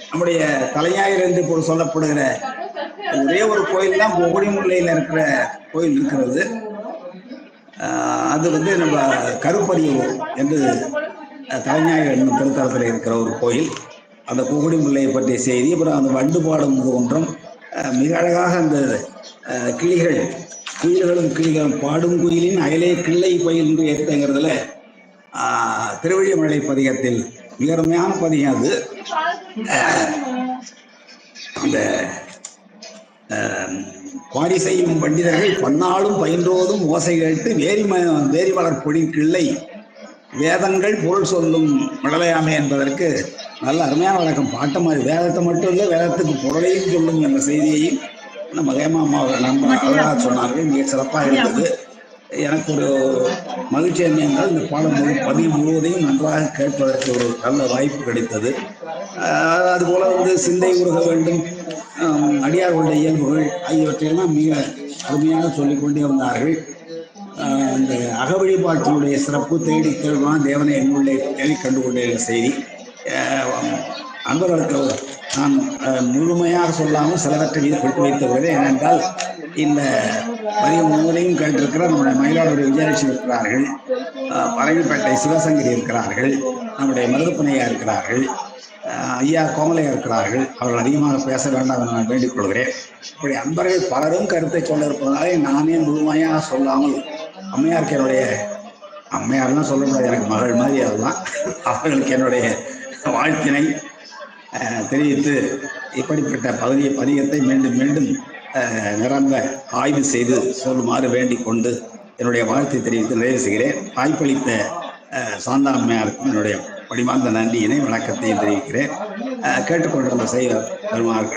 நம்முடைய தலைஞாயிறு என்று இப்போது சொல்லப்படுகிற ஒரே ஒரு கோயில் தான் கோடி முல்லையில் இருக்கிற கோயில் இருக்கிறது. அது வந்து நம்ம கருப்பரியூர் என்று தலைஞாயிறு என்னும் திருத்தலத்தில் இருக்கிற ஒரு கோயில். அந்த கோடி முல்லையை பற்றிய செய்தி, அப்புறம் அந்த வண்டு பாடும் ஒன்றும் மிக அழகாக அந்த குயில்களும் கிளிகளும் பாடும் குயிலின் அயலே கிள்ளை பயில் என்று ஏற்றுங்கிறதுல திருவழிமலை பதிகத்தில் மிக அருமையான பதிகம் அது. அந்த பாரி செய்யும் பண்டிதர்கள் பன்னாலும் பயின்றோதும் ஓசை கேட்டு வேரி வளர்ப்பொடி கிள்ளை வேதங்கள் பொருள் சொல்லும் விடலையாமை என்பதற்கு நல்ல அருமையான வழக்கம். பாட்ட மாதிரி வேதத்தை மட்டும் இல்லை, வேதத்துக்கு பொருளையும் சொல்லும் என்ற செய்தியையும் நம்ம ஹேமாமா நண்பர்களாக சொன்னார்கள். மிக சிறப்பாக இருந்தது. எனக்கு ஒரு மகிழ்ச்சி என்னென்றால் இந்த பாடம் பதிவு முழுவதையும் நன்றாக கேட்பதற்கு ஒரு நல்ல வாய்ப்பு கிடைத்தது. அதுபோல வந்து சிந்தை உருக வேண்டும், அடியார்களுடைய இயல்புகள் ஆகியவற்றையெல்லாம் மிக அருமையாக சொல்லிக்கொண்டே வந்தார்கள். இந்த அகவழிபாட்டினுடைய சிறப்பு தேடி தேடுவான் தேவனை என்னுள்ளே தேடி கண்டுகொண்டே செய்தி அன்பர்களுக்கு நான் முழுமையாக சொல்லாமல் சிலவற்றை விட்டு வைத்து வருகிறேன். ஏனென்றால் இந்த பதிவு முழுவதையும் கேட்டிருக்கிற நம்முடைய மயிலாடுதுறை விஜயலட்சுமி இருக்கிறார்கள், பரங்கிப்பேட்டை சிவசங்கரி இருக்கிறார்கள், நம்முடைய மருதுப்பனையா இருக்கிறார்கள், ஐயா கோமலையா இருக்கிறார்கள். அவர்கள் அதிகமாக பேச வேண்டாம் என நான் வேண்டிக் கொள்கிறேன். இப்படி அன்பர்கள் பலரும் கருத்தை சொல்ல இருப்பதனாலே நானே முழுமையாக சொல்லாமல் அம்மையாருக்கு என்னுடைய அம்மையார்லாம் சொல்லக்கூடாது, எனக்கு மகள் மாதிரி அதெல்லாம் அவர்களுக்கு என்னுடைய வாழ்த்தினை தெரிவித்து இப்படிப்பட்ட பதிகத்தை மீண்டும் மீண்டும் நிரம்ப ஆய்வு செய்து சொல்லுமாறு வேண்டிக் கொண்டு என்னுடைய வாழ்த்தை தெரிவித்து நிறைவு செய்கிறேன். வாய்ப்பளித்த சாந்தா அம்மையாருக்கும் என்னுடைய பணிவார்ந்த நன்றியினை வணக்கத்தையும் தெரிவிக்கிறேன். கேட்டுக்கொண்டிருந்த செய்ய பெருமாள்